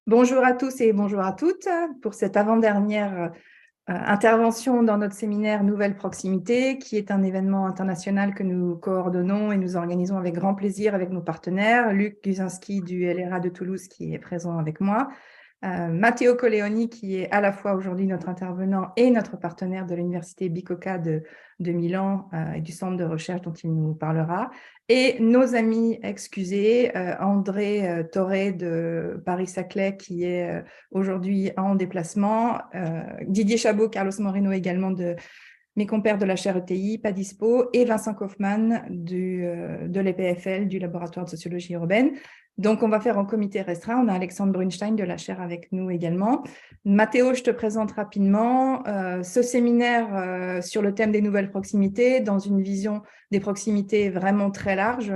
Bonjour à tous et bonjour à toutes pour cette avant-dernière intervention dans notre séminaire Nouvelles proximités, qui est un événement international que nous coordonnons et nous organisons avec grand plaisir avec nos partenaires. Luc Guzinski du LRA de Toulouse qui est présent avec moi, Matteo Colleoni qui est à la fois aujourd'hui notre intervenant et notre partenaire de l'université Bicocca de Milan et du centre de recherche dont il nous parlera, et nos amis excusés, André Torré de Paris-Saclay qui est aujourd'hui en déplacement, Didier Chabot, Carlos Moreno également de mes compères de la chaire ETI, pas dispo, et Vincent Kaufmann de l'EPFL, du laboratoire de sociologie urbaine. Donc, on va faire en comité restreint. On a Alexandre Brunstein de la chaire avec nous également. Matteo, je te présente rapidement ce séminaire sur le thème des nouvelles proximités dans une vision des proximités vraiment très large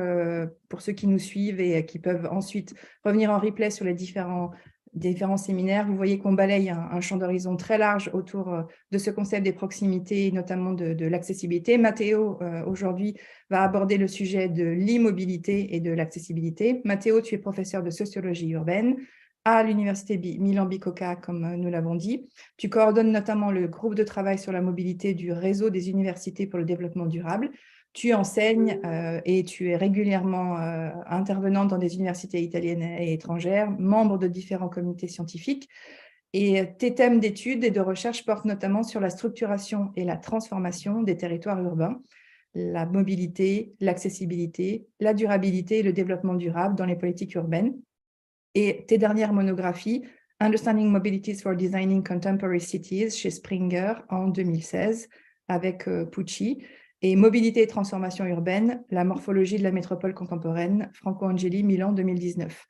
pour ceux qui nous suivent et qui peuvent ensuite revenir en replay sur les différents séminaires. Vous voyez qu'on balaye un champ d'horizon très large autour de ce concept des proximités, notamment de l'accessibilité. Matteo, aujourd'hui, va aborder le sujet de l'immobilité et de l'accessibilité. Matteo, tu es professeur de sociologie urbaine à l'université Milan-Bicocca, comme nous l'avons dit. Tu coordonnes notamment le groupe de travail sur la mobilité du Réseau des universités pour le développement durable. Tu enseignes et tu es régulièrement intervenant dans des universités italiennes et étrangères, membre de différents comités scientifiques. Et tes thèmes d'études et de recherche portent notamment sur la structuration et la transformation des territoires urbains, la mobilité, l'accessibilité, la durabilité et le développement durable dans les politiques urbaines. Et tes dernières monographies, Understanding Mobilities for Designing Contemporary Cities chez Springer en 2016 avec Pucci, et Mobilité et transformation urbaine, la morphologie de la métropole contemporaine, Franco Angeli, Milan 2019.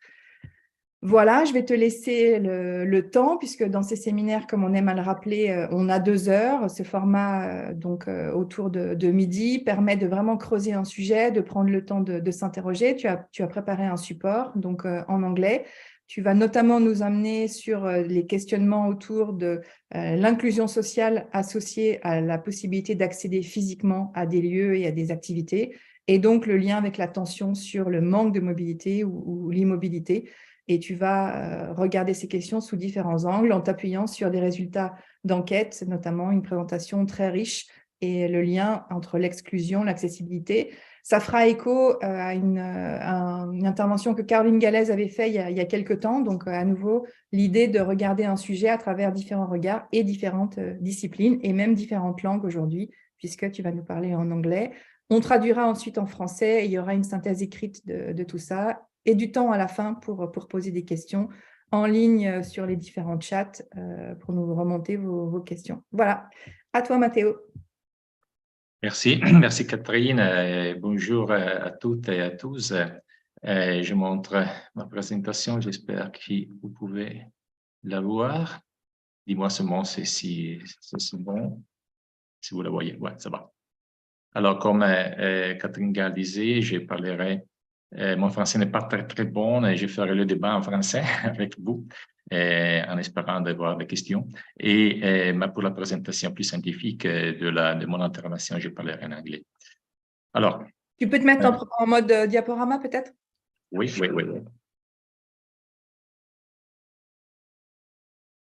Voilà, je vais te laisser le temps, puisque dans ces séminaires, comme on aime à le rappeler, on a 2 heures. Ce format, autour de midi, permet de vraiment creuser un sujet, de prendre le temps de s'interroger. Tu as préparé un support donc en anglais. Tu vas notamment nous amener sur les questionnements autour de l'inclusion sociale associée à la possibilité d'accéder physiquement à des lieux et à des activités, et donc le lien avec la tension sur le manque de mobilité ou l'immobilité. Et tu vas regarder ces questions sous différents angles en t'appuyant sur des résultats d'enquête, notamment une présentation très riche et le lien entre l'exclusion, l'accessibilité. Ça fera écho à une intervention que Caroline Gallès avait faite il y a quelques temps. Donc, à nouveau, l'idée de regarder un sujet à travers différents regards et différentes disciplines et même différentes langues aujourd'hui, puisque tu vas nous parler en anglais. On traduira ensuite en français et il y aura une synthèse écrite de tout ça et du temps à la fin pour poser des questions en ligne sur les différents chats pour nous remonter vos questions. Voilà. À toi, Matteo. Merci, merci Catherine. Bonjour à toutes et à tous. Je montre ma présentation, j'espère que vous pouvez la voir. Dis-moi seulement si c'est bon, si vous la voyez. Ouais, ça va. Alors, comme Catherine Gall disait, je parlerai, mon français n'est pas très bon et je ferai le débat en français avec vous, en espérant d'avoir des questions. Et pour la présentation plus scientifique de mon intervention, je parlerai en anglais. Alors, tu peux te mettre en mode diaporama peut-être? Oui.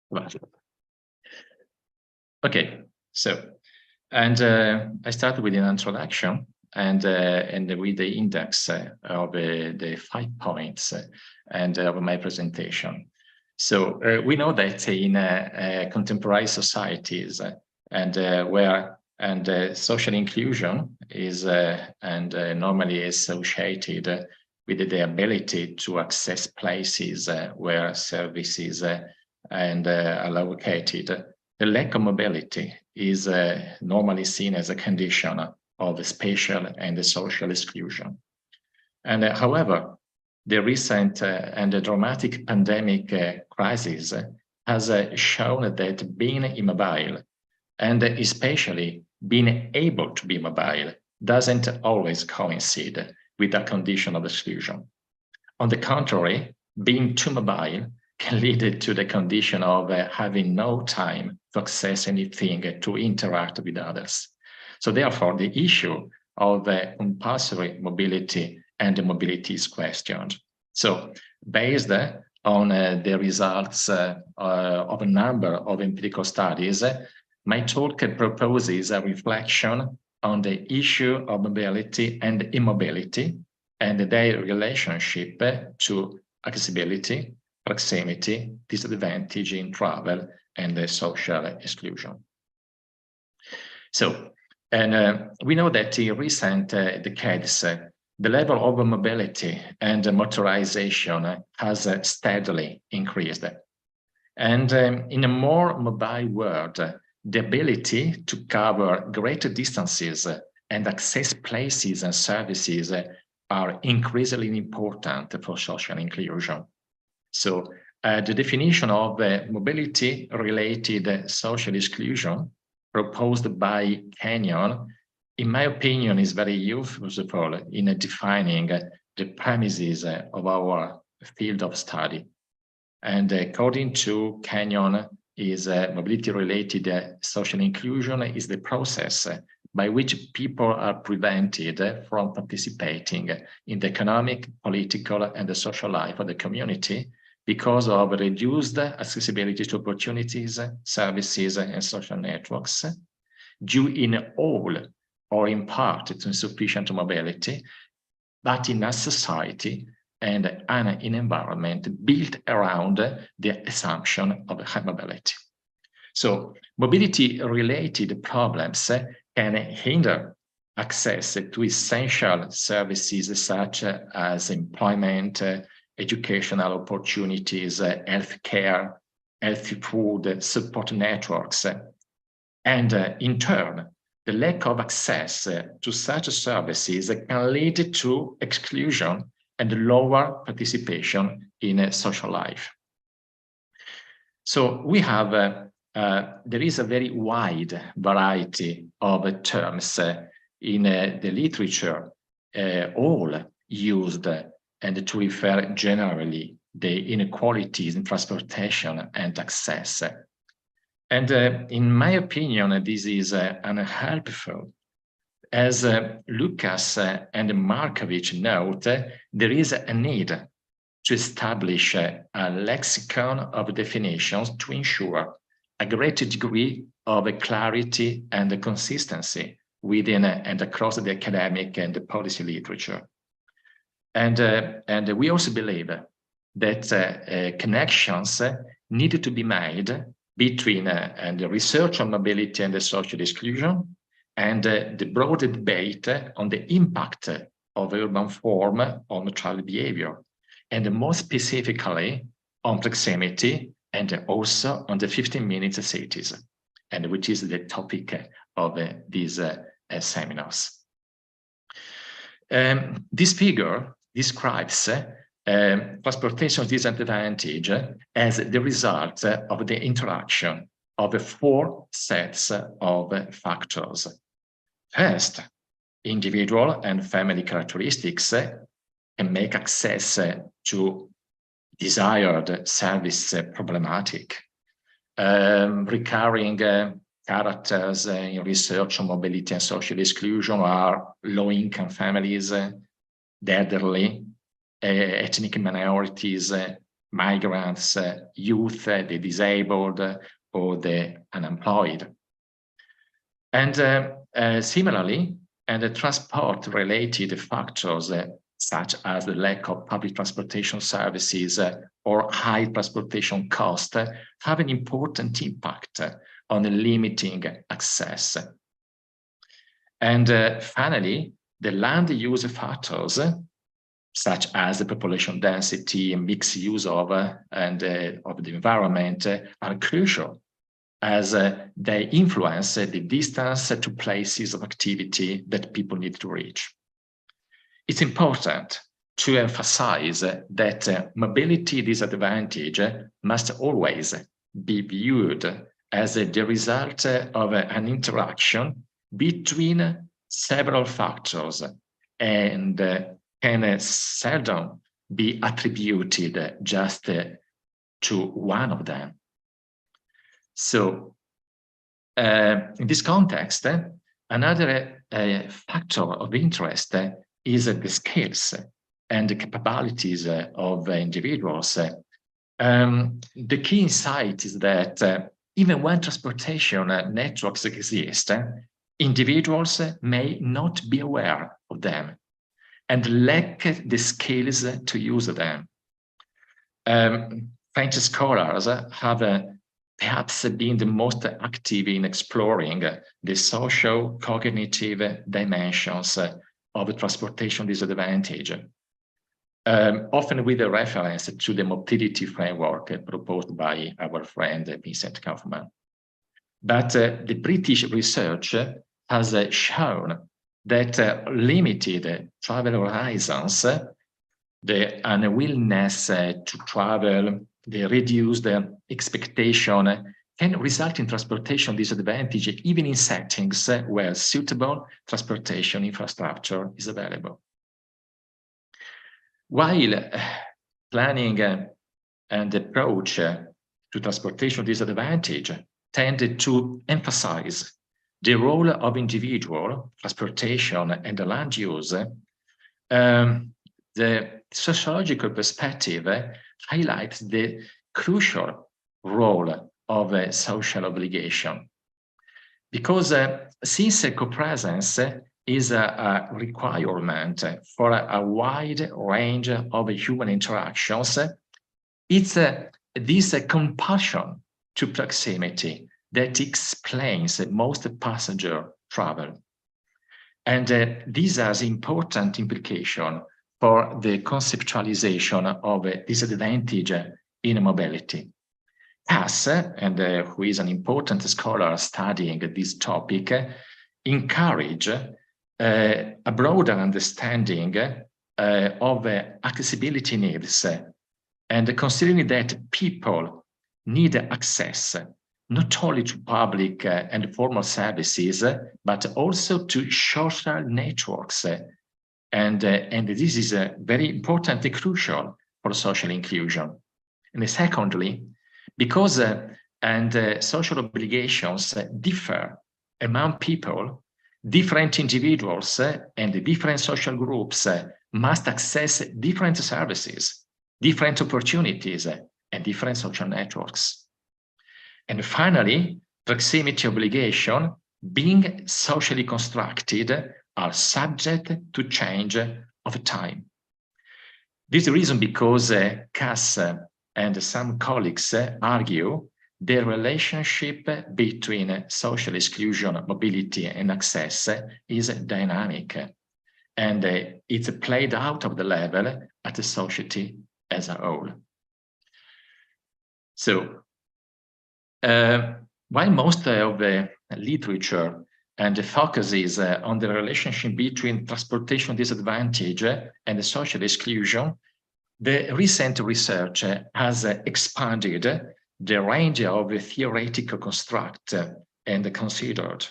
Voilà. Okay, so, and I start with an introduction and with the index of the 5 points and of my presentation. So we know that in contemporary societies where social inclusion is normally associated with the ability to access places where services are located, the lack of mobility is normally seen as a condition of spatial and social exclusion. And however, the recent and the dramatic pandemic crisis has shown that being immobile, and especially being able to be mobile, doesn't always coincide with a condition of exclusion. On the contrary, being too mobile can lead to the condition of having no time to access anything, to interact with others. So therefore, the issue of compulsory mobility and the mobility is questioned. So based on the results of a number of empirical studies, my talk proposes a reflection on the issue of mobility and immobility and their relationship to accessibility, proximity, disadvantage in travel, and social exclusion. So, and we know that in recent decades, the level of mobility and motorization has steadily increased. And in a more mobile world, the ability to cover greater distances and access places and services are increasingly important for social inclusion. So the definition of mobility-related social exclusion proposed by Kenyon, in my opinion, is very useful in defining the premises of our field of study. And according to Kenyon, mobility-related social inclusion is the process by which people are prevented from participating in the economic, political, and the social life of the community because of reduced accessibility to opportunities, services, and social networks, due in whole or in part to insufficient mobility, but in a society and in an environment built around the assumption of high mobility. So mobility-related problems can hinder access to essential services such as employment, educational opportunities, healthcare, healthy food, support networks, and in turn, the lack of access to such services can lead to exclusion and lower participation in social life. So we have, there is a very wide variety of terms in the literature, all used and to refer generally the inequalities in transportation and access. And in my opinion, this is unhelpful. As Lucas and Markovich note, there is a need to establish a lexicon of definitions to ensure a greater degree of clarity and consistency within and across the academic and the policy literature. And we also believe that connections need to be made between the research on mobility and the social exclusion and the broader debate on the impact of urban form on travel behavior, and more specifically on proximity and also on the 15-minute cities, and which is the topic of these seminars. This figure describes transportation disadvantage as the result of the interaction of 4 sets of factors. First, individual and family characteristics can make access to desired service problematic. Recurring characters in research on mobility and social exclusion are low-income families, the elderly, ethnic minorities, migrants, youth, the disabled, or the unemployed. And similarly, the transport-related factors such as the lack of public transportation services or high transportation cost have an important impact on limiting access. And finally, the land use factors such as the population density and mixed use of the environment are crucial as they influence the distance to places of activity that people need to reach. It's important to emphasize that mobility disadvantage must always be viewed as the result of an interaction between several factors and can seldom be attributed just to one of them. So in this context, another factor of interest is the skills and the capabilities of individuals The key insight is that even when transportation networks exist, individuals may not be aware of them and lack the skills to use them. French scholars have perhaps been the most active in exploring the social cognitive dimensions of transportation disadvantage, often with a reference to the mobility framework proposed by our friend Vincent Kaufman. But the British research has shown that limited travel horizons, the unwillingness to travel, the reduced expectation can result in transportation disadvantage even in settings where suitable transportation infrastructure is available. While planning and approach to transportation disadvantage tended to emphasize the role of individual transportation and the land use, the sociological perspective highlights the crucial role of social obligation. Because since co-presence is a requirement for a wide range of human interactions, it's this compulsion to proximity that explains most passenger travel. And this has important implication for the conceptualization of disadvantage in mobility. Cass, and who is an important scholar studying this topic, encourage a broader understanding of accessibility needs, and considering that people need access not only to public and formal services, but also to social networks. And this is very important and crucial for social inclusion. And secondly, because social obligations differ among people, different individuals and different social groups must access different services, different opportunities, and different social networks. And finally, proximity obligation, being socially constructed, are subject to change over time. This is the reason because Cass and some colleagues argue the relationship between social exclusion, mobility, and access is dynamic, and it's played out of the level at the society as a whole. So, while most of the literature and the focus is on the relationship between transportation disadvantage and the social exclusion, the recent research has expanded the range of theoretical construct and considered.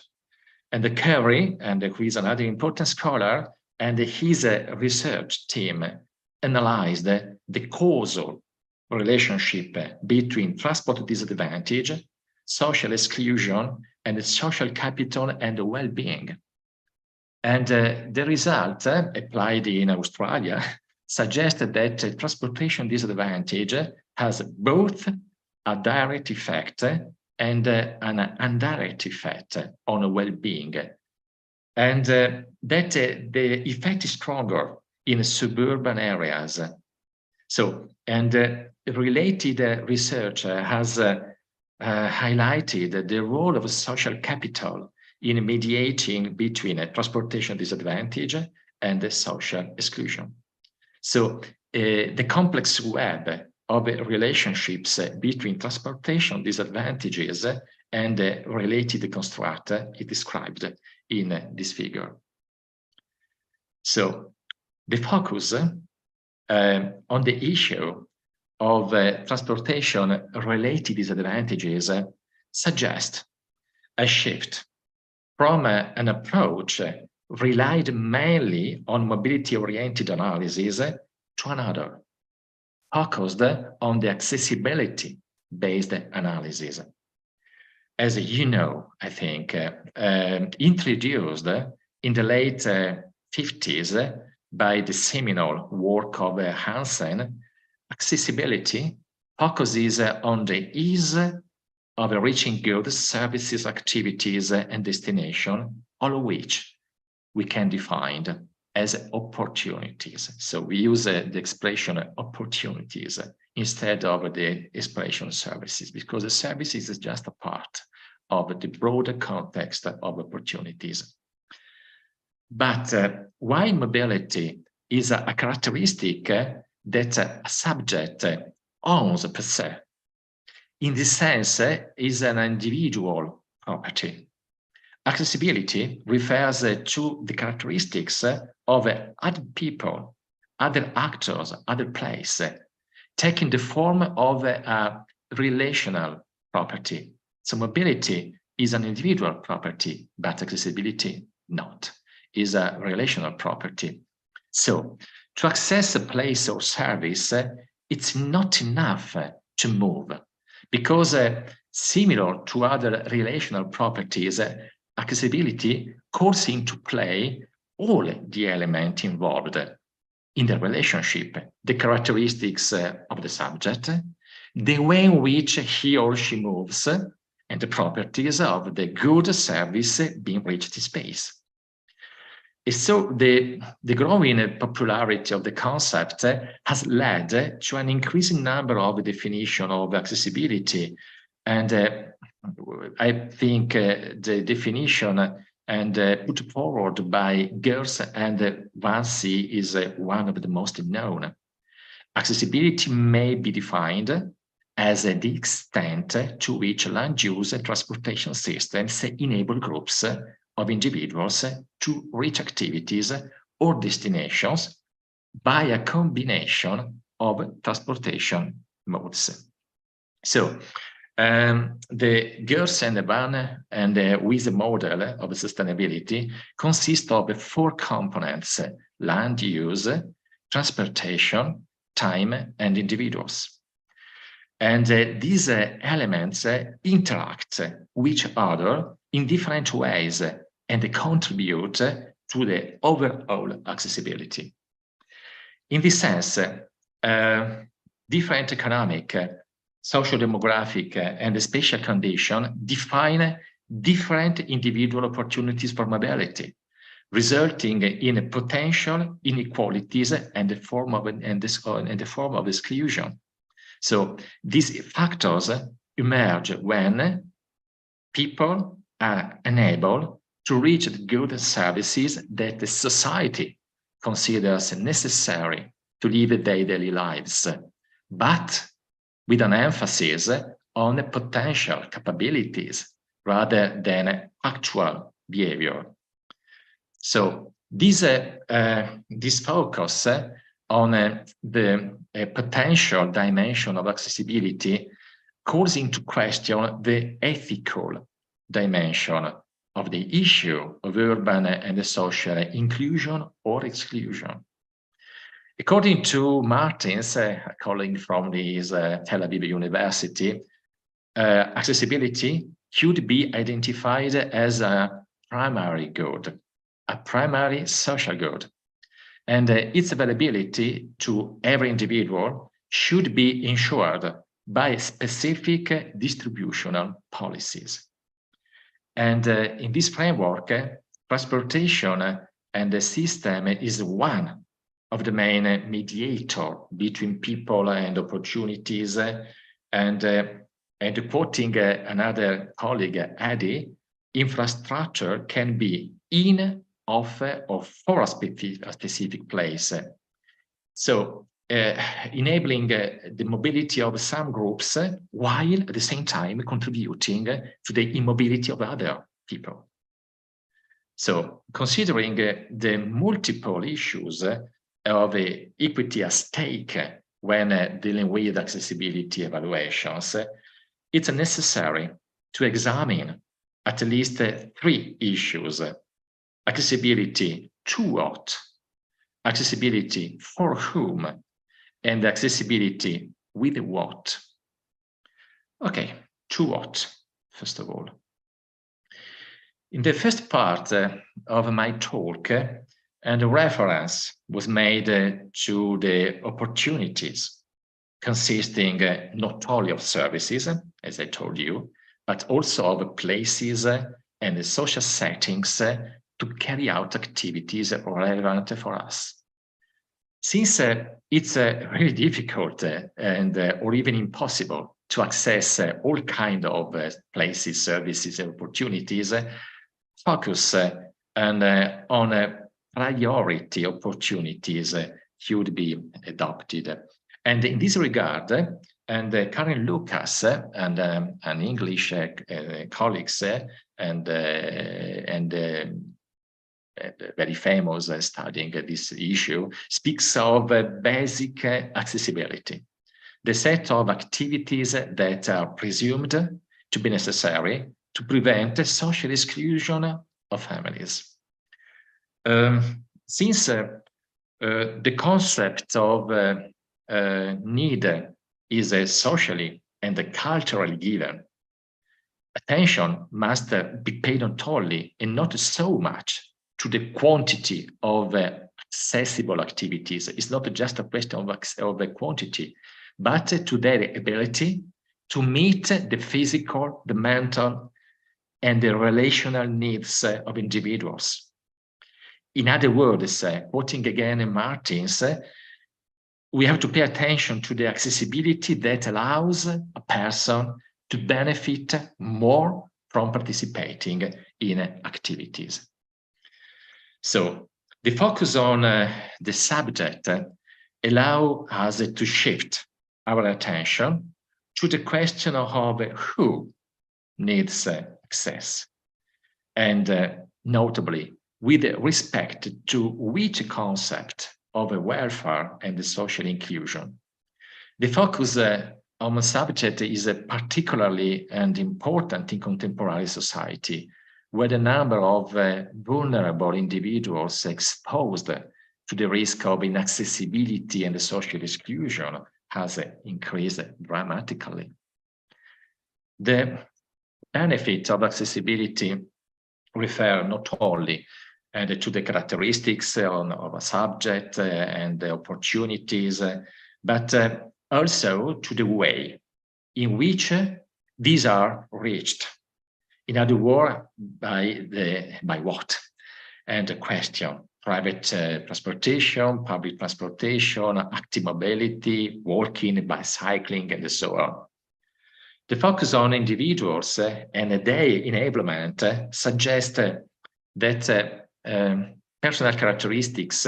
And Curry, and who is another important scholar, and his research team analyzed the causal relationship between transport disadvantage, social exclusion, and social capital and well-being. And the result applied in Australia suggested that transportation disadvantage has both a direct effect and an indirect effect on well-being. And that the effect is stronger in suburban areas. So, and related research has highlighted the role of social capital in mediating between transportation disadvantage and social exclusion. So the complex web of relationships between transportation disadvantages and related construct is described in this figure. So the focus on the issue of transportation-related disadvantages suggest a shift from an approach relied mainly on mobility-oriented analysis to another, focused on the accessibility-based analysis. As you know, I think, introduced in the late 50s by the seminal work of Hansen, accessibility focuses on the ease of reaching goods, services, activities, and destination, all of which we can define as opportunities. So we use the expression opportunities instead of the expression services, because the services is just a part of the broader context of opportunities. But why mobility is a characteristic that a subject owns per se? In this sense, is an individual property. Accessibility refers to the characteristics of other people, other actors, other places, taking the form of a relational property. So mobility is an individual property, but accessibility not, is a relational property. So to access a place or service, it's not enough to move, because similar to other relational properties, accessibility calls into play all the elements involved in the relationship, the characteristics of the subject, the way in which he or she moves, and the properties of the good service being reached in space. And so the growing popularity of the concept has led to an increasing number of definitions of accessibility. And I think the definition put forward by Girls and Vancy is one of the most known. Accessibility may be defined as the extent to which land use and transportation systems enable groups of individuals to reach activities or destinations by a combination of transportation modes. So the Girls and the Van and the WISE model of sustainability consist of 4 components: land use, transportation, time, and individuals. And these elements interact with each other in different ways and contribute to the overall accessibility. In this sense, different economic, social demographic, and spatial conditions define different individual opportunities for mobility, resulting in potential inequalities and the form of exclusion. So these factors emerge when people are unable to reach the goods and services that the society considers necessary to live their daily lives, but with an emphasis on potential capabilities rather than actual behavior. So this focus on the potential dimension of accessibility calls into question the ethical dimension of the issue of urban and social inclusion or exclusion. According to Martins, a colleague from this Tel Aviv University, accessibility should be identified as a primary good, a primary social good, and its availability to every individual should be ensured by specific distributional policies. And in this framework, transportation and the system is one of the main mediator between people and opportunities. And quoting another colleague, Adi, infrastructure can be in, of, or for a specific place. So enabling the mobility of some groups while at the same time contributing to the immobility of other people. So considering the multiple issues of equity at stake when dealing with accessibility evaluations, it's necessary to examine at least 3 issues: accessibility to what, accessibility for whom, and accessibility with what. Okay, to what, first of all. In the first part of my talk, and a reference was made to the opportunities consisting not only of services, as I told you, but also of places and social settings to carry out activities relevant for us. Since it's really difficult or even impossible to access all kinds of places, services, and opportunities, focus on priority opportunities should be adopted. And in this regard, Karen Lucas and an English colleagues and very famous studying this issue, speaks of basic accessibility, the set of activities that are presumed to be necessary to prevent social exclusion of families. Since the concept of need is socially and culturally given, attention must be paid not only and not so much to the quantity of accessible activities. It's not just a question of quantity, but to their ability to meet the physical, the mental, and the relational needs of individuals. In other words, quoting again Martins, we have to pay attention to the accessibility that allows a person to benefit more from participating in activities. So the focus on the subject allows us to shift our attention to the question of who needs access, and notably with respect to which concept of welfare and social inclusion. The focus on the subject is particularly and important in contemporary society, where the number of vulnerable individuals exposed to the risk of inaccessibility and social exclusion has increased dramatically. The benefits of accessibility refer not only to the characteristics of a subject and the opportunities, but also to the way in which these are reached. In other words, by what? And the question: private transportation, public transportation, active mobility, walking, bicycling, and so on. The focus on individuals and their enablement suggests that personal characteristics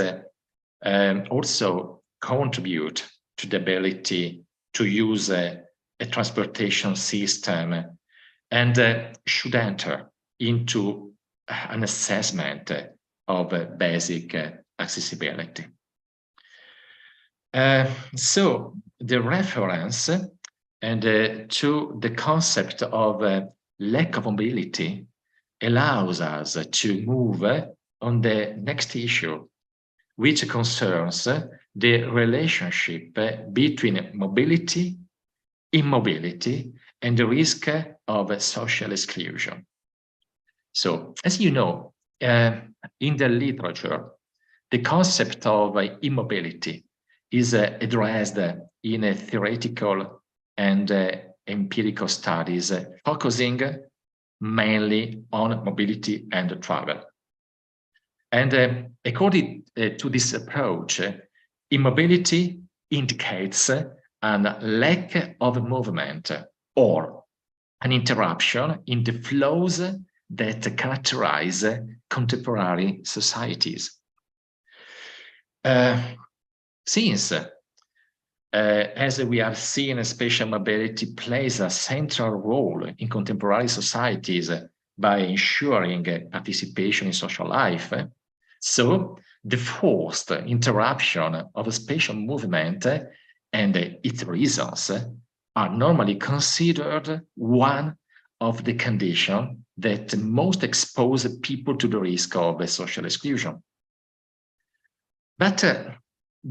also contribute to the ability to use a transportation system and should enter into an assessment of basic accessibility. So the reference to the concept of lack of mobility allows us to move on the next issue, which concerns the relationship between mobility, immobility, and the risk of social exclusion. So, as you know, in the literature, the concept of immobility is addressed in theoretical and empirical studies, focusing mainly on mobility and travel. And according to this approach, immobility indicates a lack of movement or an interruption in the flows that characterize contemporary societies. Since, as we have seen, spatial mobility plays a central role in contemporary societies by ensuring participation in social life, so the forced interruption of spatial movement and its reasons are normally considered one of the conditions that most expose people to the risk of social exclusion. But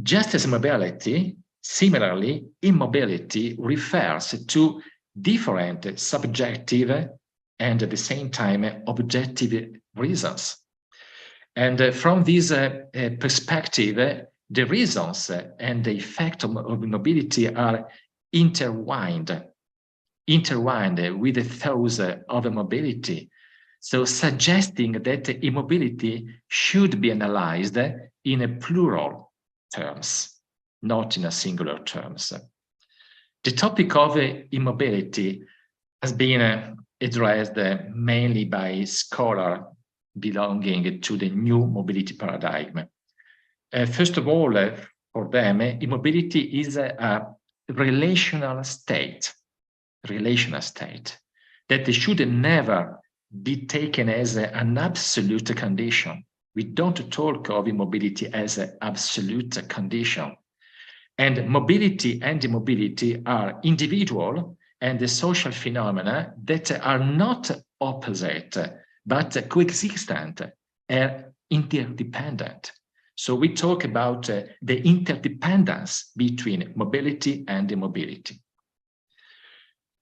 just as mobility, similarly, immobility refers to different subjective and at the same time objective reasons. And from this perspective, the reasons and the effect of mobility are intertwined with the thoughts of mobility. So suggesting that immobility should be analyzed in a plural terms, not in a singular terms. The topic of immobility has been addressed mainly by scholars belonging to the new mobility paradigm. First of all, for them, immobility is a relational state that should never be taken as an absolute condition. We don't talk of immobility as an absolute condition. And mobility and immobility are individual and the social phenomena that are not opposite, but coexistent and interdependent. So we talk about the interdependence between mobility and immobility.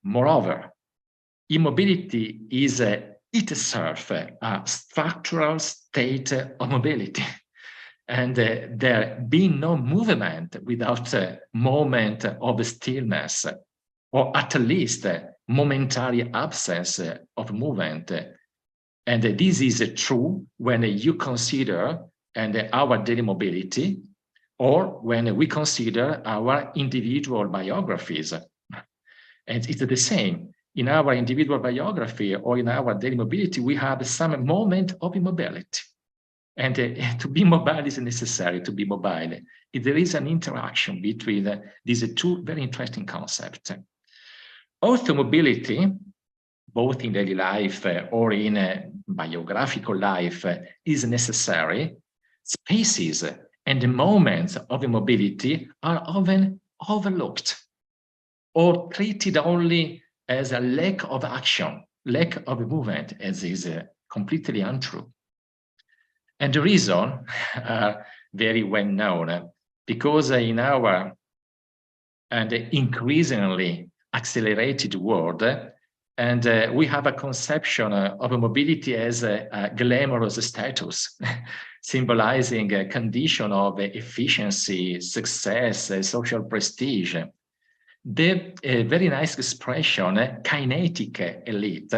Moreover, immobility is itself a structural state of mobility. And there being no movement without a moment of stillness, or at least a momentary absence of movement. And this is true when you consider our daily mobility, or when we consider our individual biographies. And it's the same. In our individual biography or in our daily mobility, we have some moment of immobility. And to be mobile is necessary to be mobile. There is an interaction between these two very interesting concepts. Also, mobility, both in daily life or in biographical life, is necessary. Spaces and the moments of immobility are often overlooked or treated only as a lack of action, lack of movement, as is completely untrue. And the reason are very well known, because in our and increasingly accelerated world, and we have a conception of mobility as a glamorous status, symbolizing a condition of efficiency, success, social prestige. The very nice expression, kinetic elite,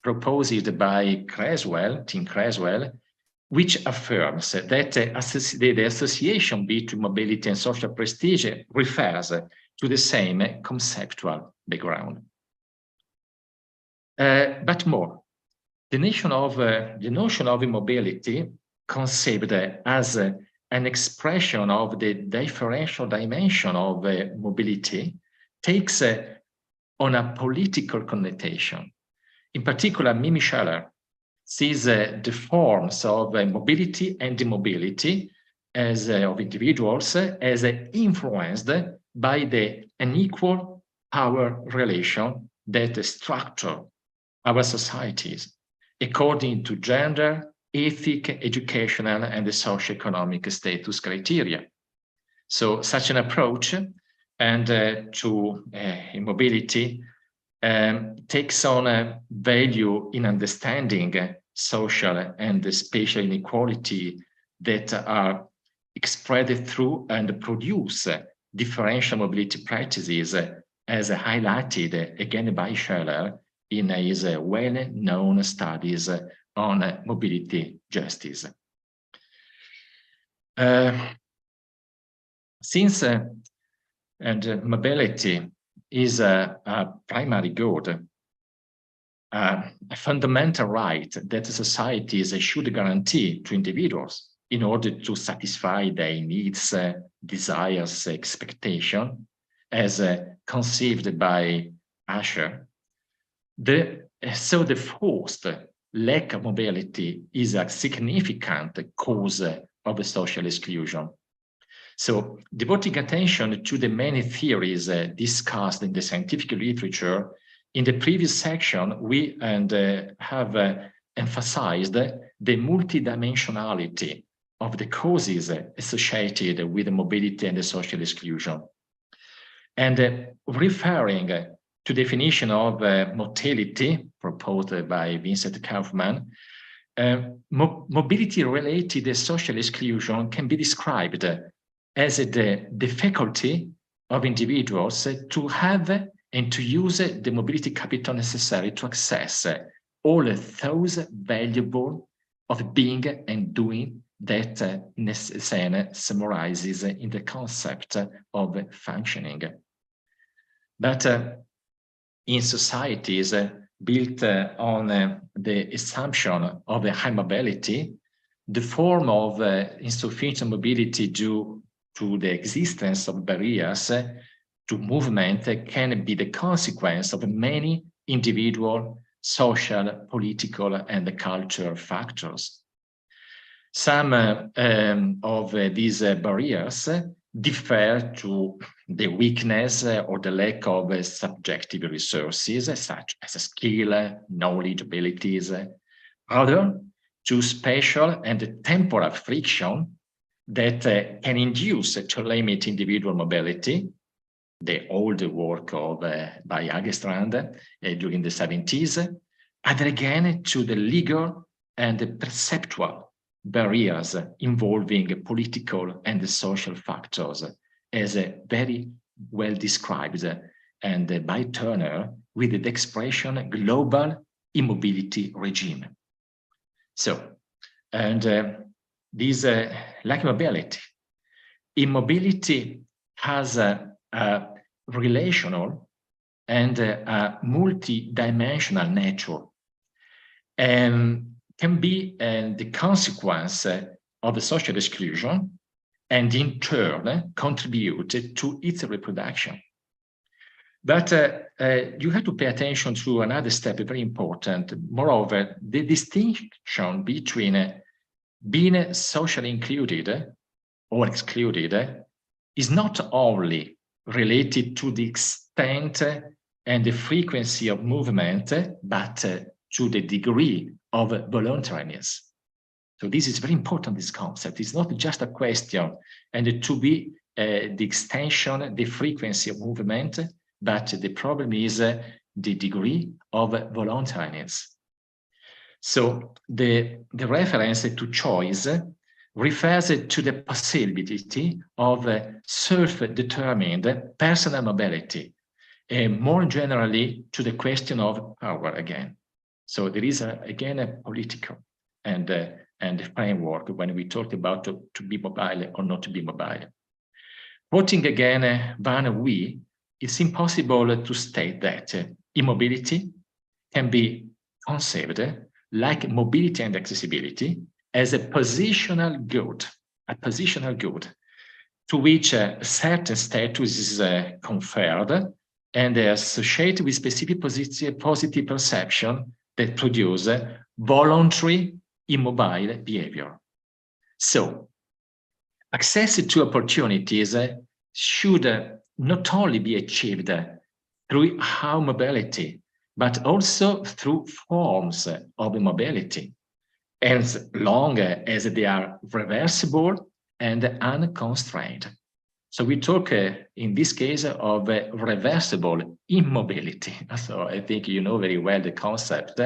proposed by Tim Creswell, which affirms that the association between mobility and social prestige refers to the same conceptual background. But more, the notion of immobility, conceived as an expression of the differential dimension of mobility, takes on a political connotation. In particular, Mimi Scheller sees the forms of mobility and immobility as of individuals as influenced by the unequal power relation that structure our societies according to gender, ethic, educational, and the socioeconomic status criteria. So such an approach and to immobility takes on a value in understanding social and spatial inequality that are expressed through and produce differential mobility practices, as highlighted again by Scheller in his well-known studies on mobility justice. Since mobility is a primary good, a fundamental right that societies should guarantee to individuals in order to satisfy their needs, desires, expectations, as conceived by Asher. So the forced lack of mobility is a significant cause of social exclusion. So devoting attention to the many theories discussed in the scientific literature, in the previous section, we have emphasized the multidimensionality of the causes associated with mobility and the social exclusion. And referring to the definition of motility proposed by Vincent Kaufman, mobility-related social exclusion can be described as the faculty of individuals to have and to use the mobility capital necessary to access all those valuable of being and doing that Sen summarizes in the concept of functioning. But in societies built on the assumption of a high mobility, the form of insufficient mobility due to the existence of barriers to movement can be the consequence of many individual, social, political, and cultural factors. Some of these barriers differ to the weakness or the lack of subjective resources, such as skill, knowledge, abilities. Other to spatial and temporal friction that can induce to limit individual mobility, the old work of by Agestrand during the 70s, and again to the legal and perceptual barriers involving political and social factors, as very well described and by Turner with the expression global immobility regime. So, and this like mobility, immobility has a relational and a multi-dimensional nature, and can be the consequence of social exclusion, and in turn contribute to its reproduction. But you have to pay attention to another step, very important. Moreover, the distinction between being socially included or excluded is not only related to the extent and the frequency of movement, but to the degree of voluntariness. So this is very important, this concept. It's not just a question and to be the extension, the frequency of movement, but the problem is the degree of voluntariness. So the reference to choice refers to the possibility of self-determined personal mobility, and more generally to the question of power again. So there is again a political and framework when we talk about to be mobile or not to be mobile. Quoting again Van Wee, it's impossible to state that immobility can be conceived like mobility and accessibility as a positional good to which a certain status is conferred and associated with specific positive perception that produce voluntary immobile behavior. So, access to opportunities should not only be achieved through high mobility, but also through forms of mobility, as long as they are reversible and unconstrained. So we talk in this case of reversible immobility. So I think you know very well the concept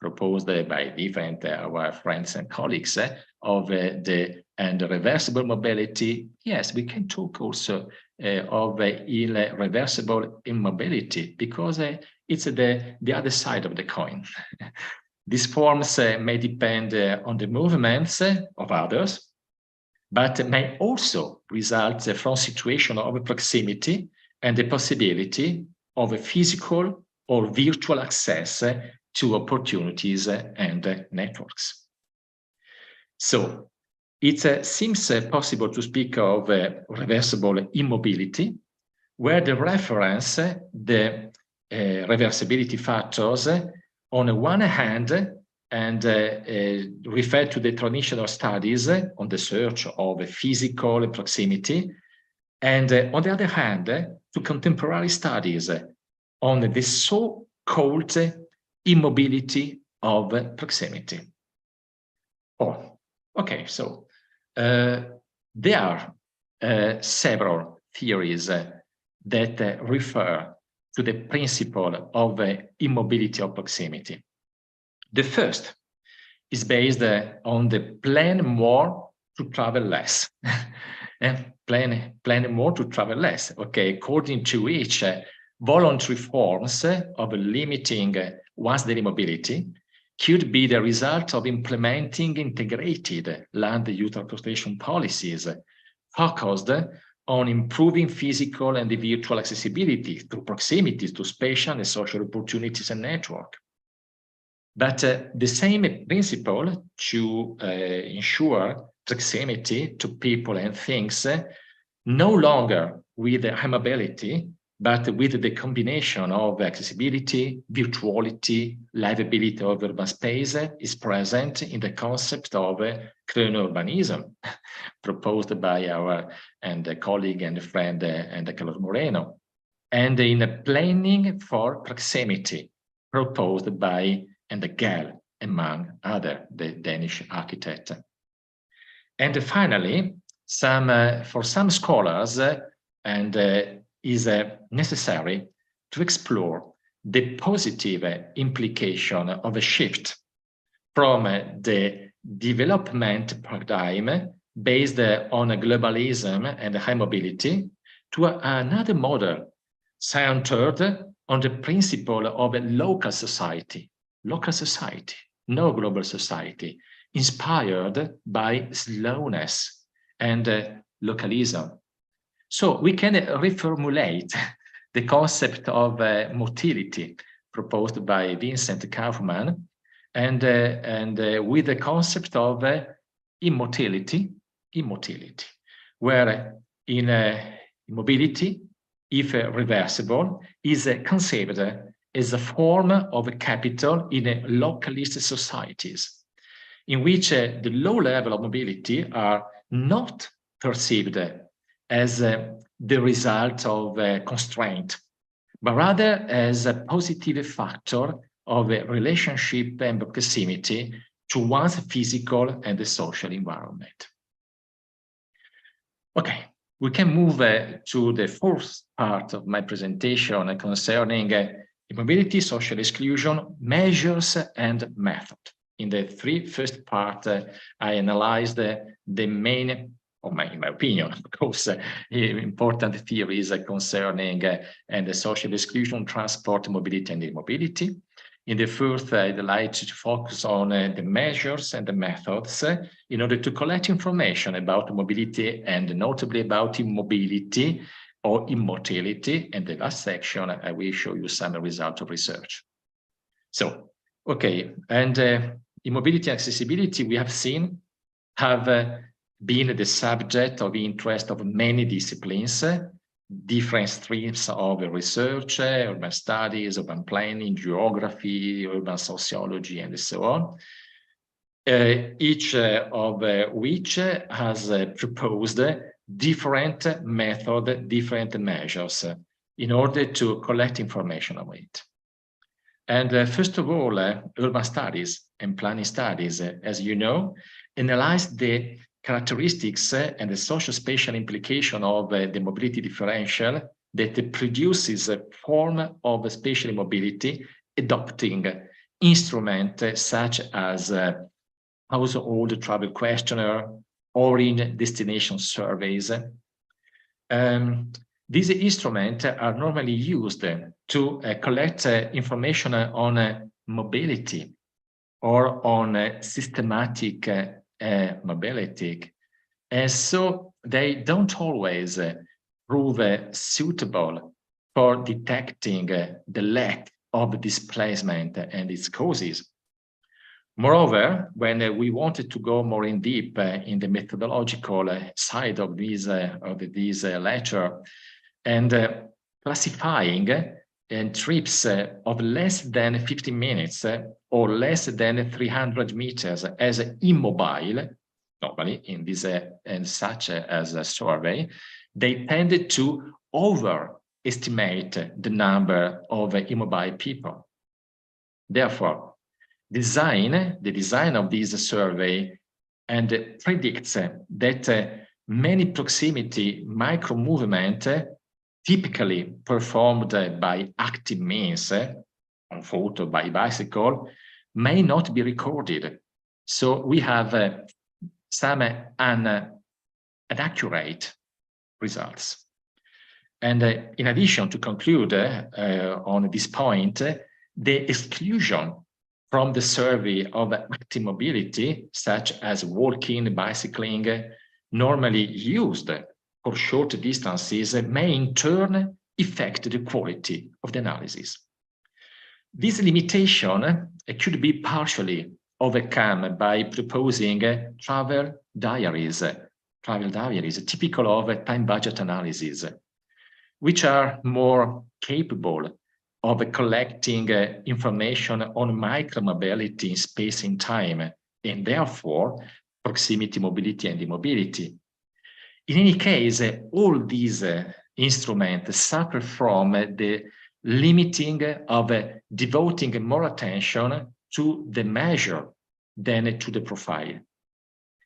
proposed by different our friends and colleagues of the reversible mobility. Yes, we can talk also of irreversible immobility because it's the other side of the coin. These forms may depend on the movements of others, but may also result from situation of proximity and the possibility of a physical or virtual access to opportunities and networks. So it seems possible to speak of reversible immobility, where the reference, the reversibility factors, on the one hand, and refer to the traditional studies on the search of physical proximity, and on the other hand, to contemporary studies on the so-called immobility of proximity. Oh, okay, so there are several theories that refer to the principle of immobility of proximity. The first is based on the plan more to travel less. and plan more to travel less. Okay, according to which voluntary forms of limiting one's daily mobility could be the result of implementing integrated land use transportation policies focused on improving physical and virtual accessibility through proximities to spatial and social opportunities and network. But the same principle to ensure proximity to people and things, no longer with high mobility, but with the combination of accessibility, virtuality, livability of urban space is present in the concept of chrono-urbanism proposed by our colleague and friend Carlos Moreno, and in a planning for proximity proposed by Gell, among other, the Danish architect. And finally, for some scholars, is necessary to explore the positive implication of a shift from the development paradigm based on globalism and high mobility to another model centered on the principle of a local society, no global society, inspired by slowness and localism. So we can reformulate the concept of motility proposed by Vincent Kaufman and with the concept of immotility, where mobility, if reversible, is conceived as a form of capital in localist societies, in which the low level of mobility are not perceived as the result of constraint, but rather as a positive factor of a relationship and proximity to one's physical and the social environment. Okay, we can move to the fourth part of my presentation concerning mobility, social exclusion, measures and method. In the first part, I analyzed the main, in my opinion, of course, important theories concerning the social exclusion, transport, mobility, and immobility. In the first, I'd like to focus on the measures and the methods in order to collect information about mobility and notably about immobility or immotility. And the last section, I will show you some results of research. So, okay, and immobility and accessibility, we have seen, have been the subject of interest of many disciplines, different streams of research, urban studies, urban planning, geography, urban sociology, and so on. Each of which has proposed different methods, different measures in order to collect information on it. And first of all, urban studies and planning studies, as you know, analyze the characteristics and the social spatial implication of the mobility differential that produces a form of spatial mobility, adopting instruments such as household travel questionnaire or in destination surveys. These instruments are normally used to collect information on mobility or on systematic mobility. And so they don't always prove suitable for detecting the lack of displacement and its causes. Moreover, when we wanted to go more in deep in the methodological side of this lecture and classifying trips of less than 50 minutes or less than 300 meters as immobile, normally in this and such as a survey, they tended to overestimate the number of immobile people. Therefore, the design of this survey and predicts that many proximity micro-movement typically performed by active means, on foot or by bicycle, may not be recorded. So we have some and accurate results. And in addition, to conclude on this point, the exclusion from the survey of active mobility, such as walking, bicycling, normally used for short distances, may in turn affect the quality of the analysis. This limitation could be partially overcome by proposing travel diaries, typical of time budget analysis, which are more capable of collecting information on micromobility in space and time, and therefore proximity, mobility, and immobility. In any case, all these instruments suffer from the limiting of devoting more attention to the measure than to the profile.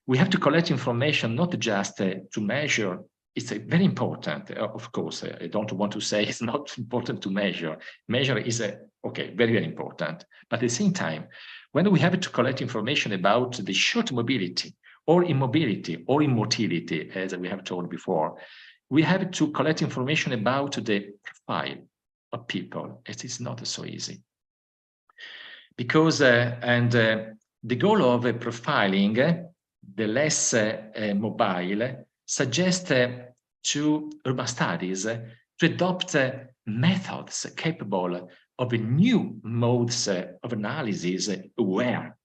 We have to collect information not just to measure. It's very important, of course. I don't want to say it's not important to measure. Measure is, okay, very, very important. But at the same time, when we have to collect information about the short mobility or immobility or immotility, as we have told before, we have to collect information about the profile of people. It is not so easy. Because, the goal of profiling, the less mobile, suggests to urban studies to adopt methods capable of new modes of analysis, aware,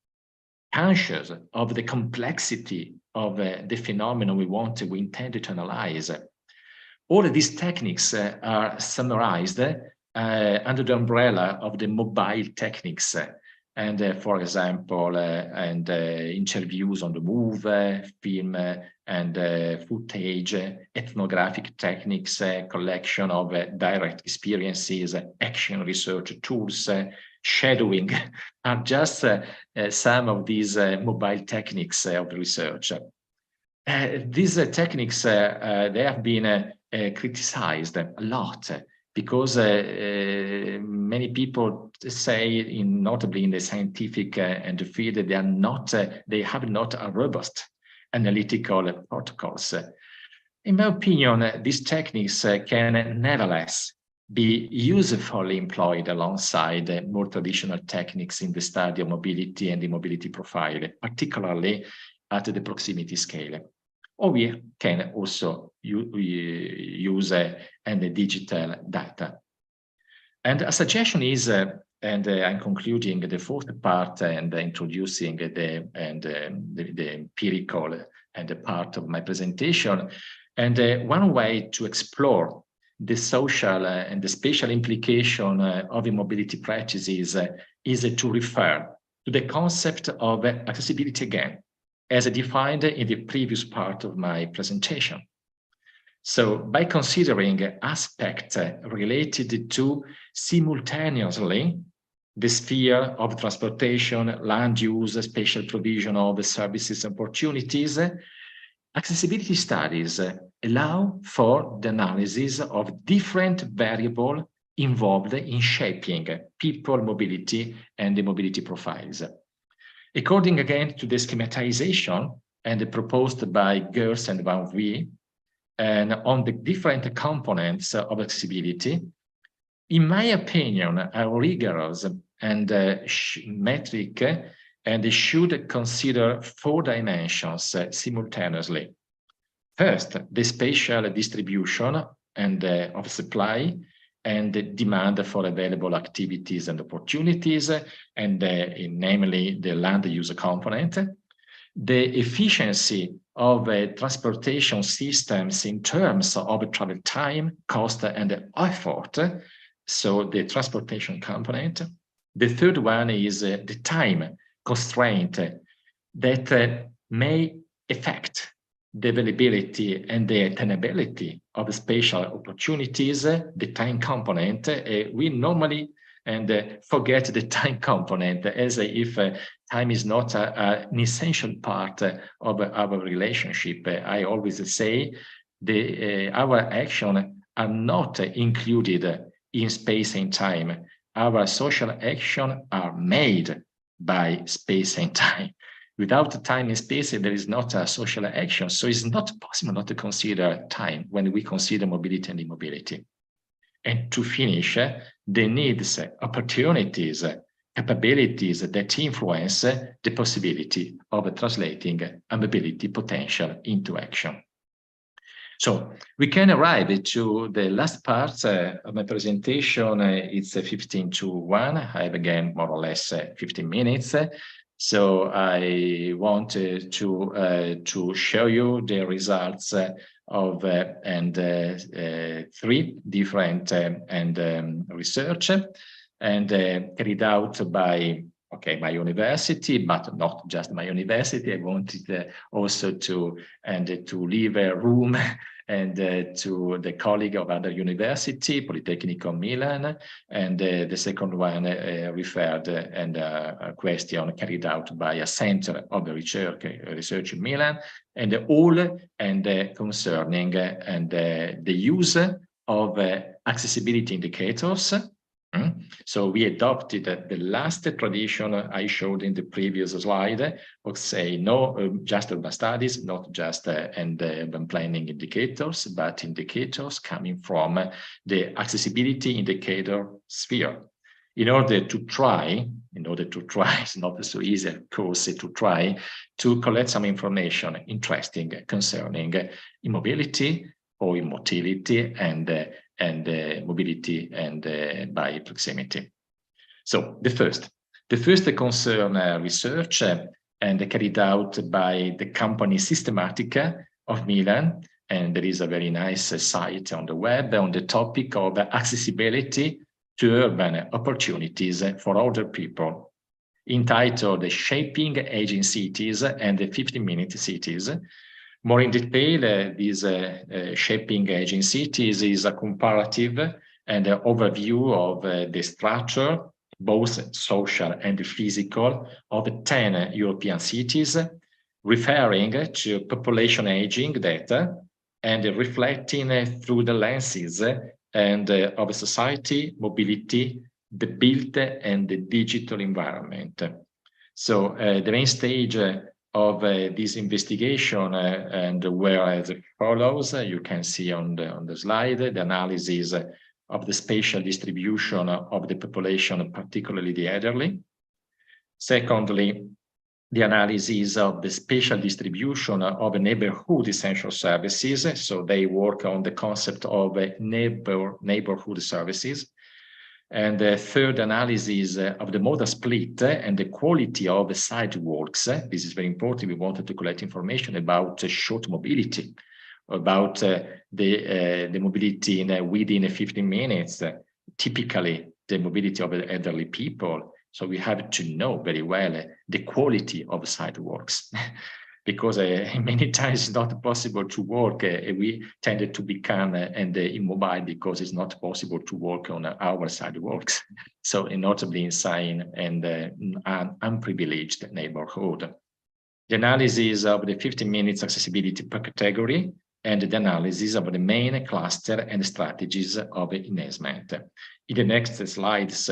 conscious of the complexity of the phenomenon we intend to analyze. All of these techniques are summarized under the umbrella of the mobile techniques. And for example, interviews on the move, film and footage, ethnographic techniques, collection of direct experiences, action research tools, shadowing are just some of these mobile techniques of research. These techniques, they have been criticized a lot, because many people say, notably in the scientific and the field, they have not a robust analytical protocols. In my opinion, these techniques can nevertheless be usefully employed alongside more traditional techniques in the study of mobility and the mobility profile, particularly at the proximity scale. Or we can also use the digital data. And a suggestion is, and I'm concluding the fourth part and introducing the empirical and the part of my presentation. And one way to explore the social and the spatial implication of immobility practices is to refer to the concept of accessibility again, as defined in the previous part of my presentation. So by considering aspects related to simultaneously the sphere of transportation, land use, spatial provision of the services and opportunities, accessibility studies allow for the analysis of different variables involved in shaping people mobility and the mobility profiles. According again to the schematization and proposed by Gers and Van Wie, and on the different components of accessibility, in my opinion, are rigorous and metric, and they should consider 4 dimensions simultaneously. First, the spatial distribution and of supply and the demand for available activities and opportunities, and namely the land use component. The efficiency of transportation systems in terms of travel time, cost, and effort, so the transportation component. The third one is the time constraint that may affect the availability and the attainability of the spatial opportunities, the time component. We normally forget the time component, as if time is not an essential part of our relationship. I always say our actions are not included in space and time. Our social actions are made by space and time. Without time and space, there is not a social action. So it's not possible not to consider time when we consider mobility and immobility. And to finish, the needs, opportunities, capabilities that influence the possibility of translating a mobility potential into action. So we can arrive to the last part of my presentation. It's 15 to 1. I have again more or less 15 minutes. So I wanted to show you the results of 3 different research and carried out by my university, but not just my university. I wanted also to leave a room and to the colleague of other university, Politecnico Milan, and the second one referred and a question carried out by a center of the research in Milan, and all concerning the use of accessibility indicators. So we adopted the last tradition I showed in the previous slide of say no just urban studies, not just urban planning indicators, but indicators coming from the accessibility indicator sphere. In order to try, it's not so easy, of course, to try to collect some information interesting concerning immobility or immotility and mobility and by proximity. So the first concern research and carried out by the company Systematica of Milan, and there is a very nice site on the web on the topic of accessibility to urban opportunities for older people, entitled Shaping Aging Cities and the 15-Minute Cities. More in detail, this Shaping Aging Cities is a comparative and overview of the structure, both social and physical, of 10 European cities, referring to population aging data and reflecting through the lenses and of society, mobility, the built and the digital environment. So the main stage of this investigation and were as follows. You can see on the slide the analysis of the spatial distribution of the population, particularly the elderly. Secondly, the analysis of the spatial distribution of neighborhood essential services. So they work on the concept of neighborhood services. And the third analysis of the modal split and the quality of the sidewalks. This is very important. We wanted to collect information about short mobility, about the mobility within 15 minutes, typically the mobility of elderly people. So we have to know very well the quality of sidewalks. Because many times it's not possible to walk. We tended to become immobile because it's not possible to walk on our sidewalks. So notably inside an unprivileged neighborhood. The analysis of the 15 minutes accessibility per category and the analysis of the main cluster and strategies of enhancement. In the next slides,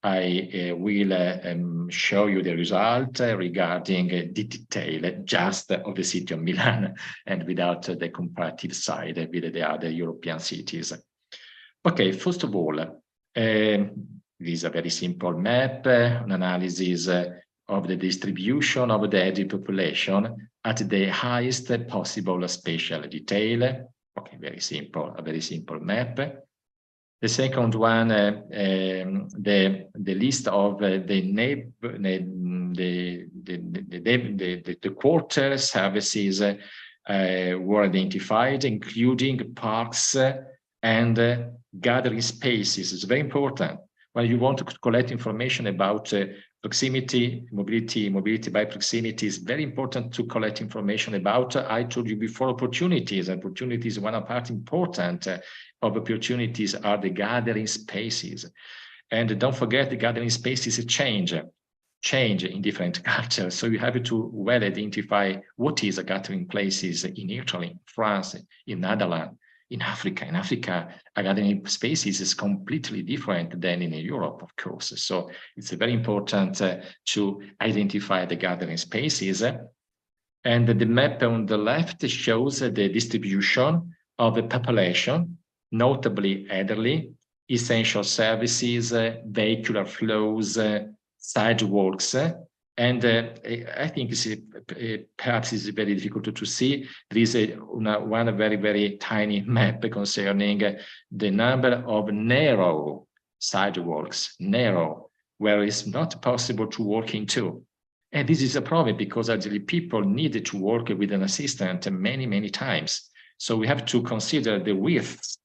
I will show you the result regarding the detail just of the city of Milan and without the comparative side with the other European cities. Okay, first of all, this is a very simple map, an analysis of the distribution of the elderly population at the highest possible spatial detail. Okay, very simple, a very simple map. The second one, the list of the quarter services were identified, including parks and gathering spaces. It's very important. When you want to collect information about proximity, mobility by proximity, is very important to collect information about, I told you before, opportunities. Opportunities, one part important of opportunities are the gathering spaces. And don't forget, the gathering spaces change in different cultures. So you have to well identify what is a gathering places in Italy, France, in Netherlands, in Africa. In Africa, a gardening spaces is completely different than in Europe, of course. So it's very important to identify the gardening spaces. And the map on the left shows the distribution of the population, notably elderly, essential services, vehicular flows, sidewalks. And I think perhaps it's very difficult to see. There is one very, very tiny map concerning the number of narrow sidewalks, where it's not possible to walk into. And this is a problem because elderly people need to work with an assistant many, many times. So we have to consider the width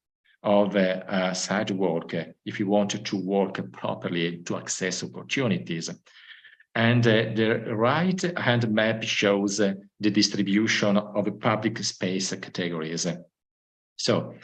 of a sidewalk if you want to work properly to access opportunities. And the right-hand map shows the distribution of public space categories. So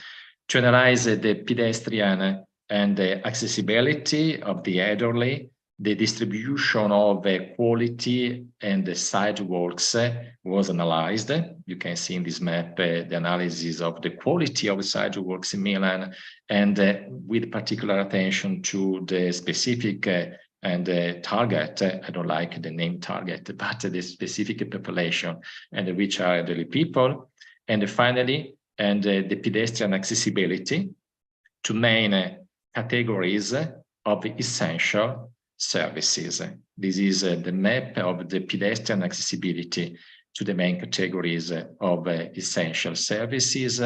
to analyze the pedestrian and the accessibility of the elderly, the distribution of quality and the sidewalks was analyzed. You can see in this map the analysis of the quality of sidewalks in Milan, and with particular attention to the specific and target, I don't like the name target, but the specific population, and which are elderly people. And finally, the pedestrian accessibility to main categories of essential services. This is the map of the pedestrian accessibility to the main categories of essential services,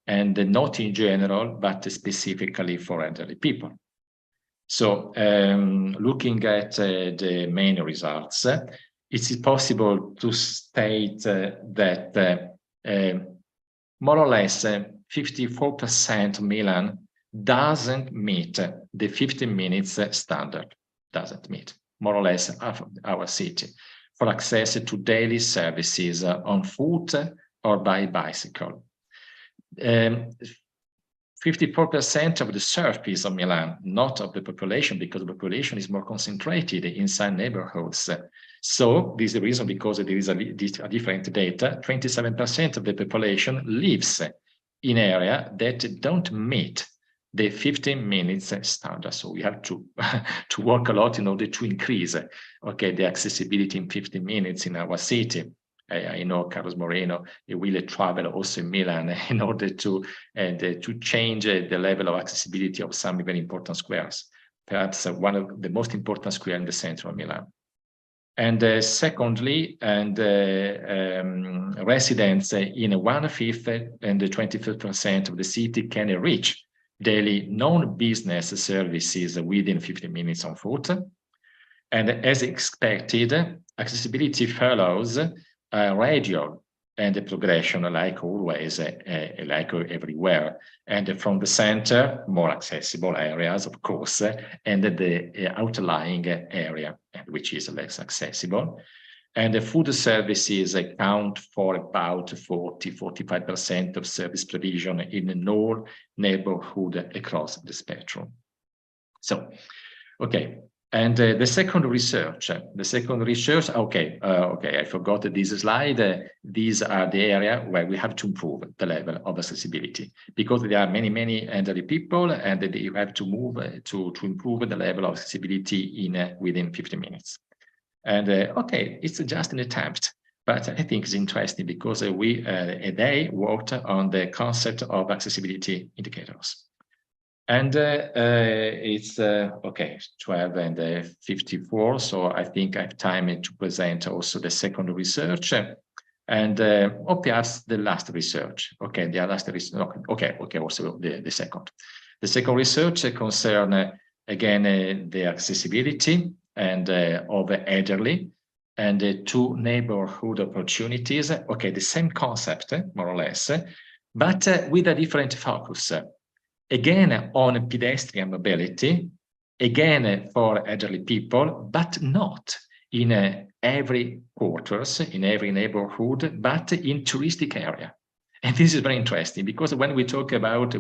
and not in general, but specifically for elderly people. So looking at the main results, it's possible to state that more or less 54% of Milan doesn't meet the 15 minutes standard, doesn't meet, more or less half of our city, for access to daily services on foot or by bicycle. 54% of the surface of Milan, not of the population, because the population is more concentrated inside neighborhoods. So this is the reason, because there is a different data. 27% of the population lives in area that don't meet the 15 minutes standard. So we have to to work a lot in order to increase the accessibility in 15 minutes in our city. I know Carlos Moreno will travel also in Milan in order to change the level of accessibility of some very important squares, perhaps one of the most important squares in the center of Milan. And secondly, residents in 1/5 and 25% of the city can reach daily non-business services within 15 minutes on foot. And as expected, accessibility follows radial and the progression, like always, like everywhere. And from the center, more accessible areas, of course, and the outlying area, which is less accessible. And the food services account for about 40–45% of service provision in all neighborhood across the spectrum. So, okay. And the second research, I forgot this slide. These are the area where we have to improve the level of accessibility, because there are many elderly people, and you have to move to improve the level of accessibility within 15 minutes. And it's just an attempt, but I think it's interesting because they worked on the concept of accessibility indicators. And it's 12:54, so I think I have time to present also the second research, and perhaps the last research. The last research. Also the second. The second research concern again the accessibility and of the elderly and to neighborhood opportunities. The same concept, more or less, but with a different focus. Again, on pedestrian mobility, again for elderly people, but not in every quarters, in every neighborhood, but in touristic area. And this is very interesting, because when we think about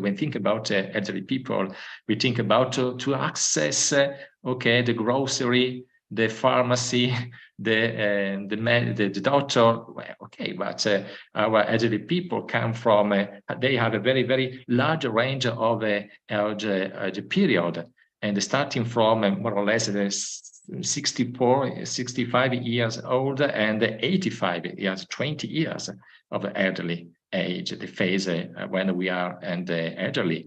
elderly people, we think about to access, the grocery the pharmacy, the doctor. Well, okay, but our elderly people come from, they have a very, very large range of age period, and starting from more or less 64, 65 years old and 85 years, 20 years of elderly age, the phase when we are elderly.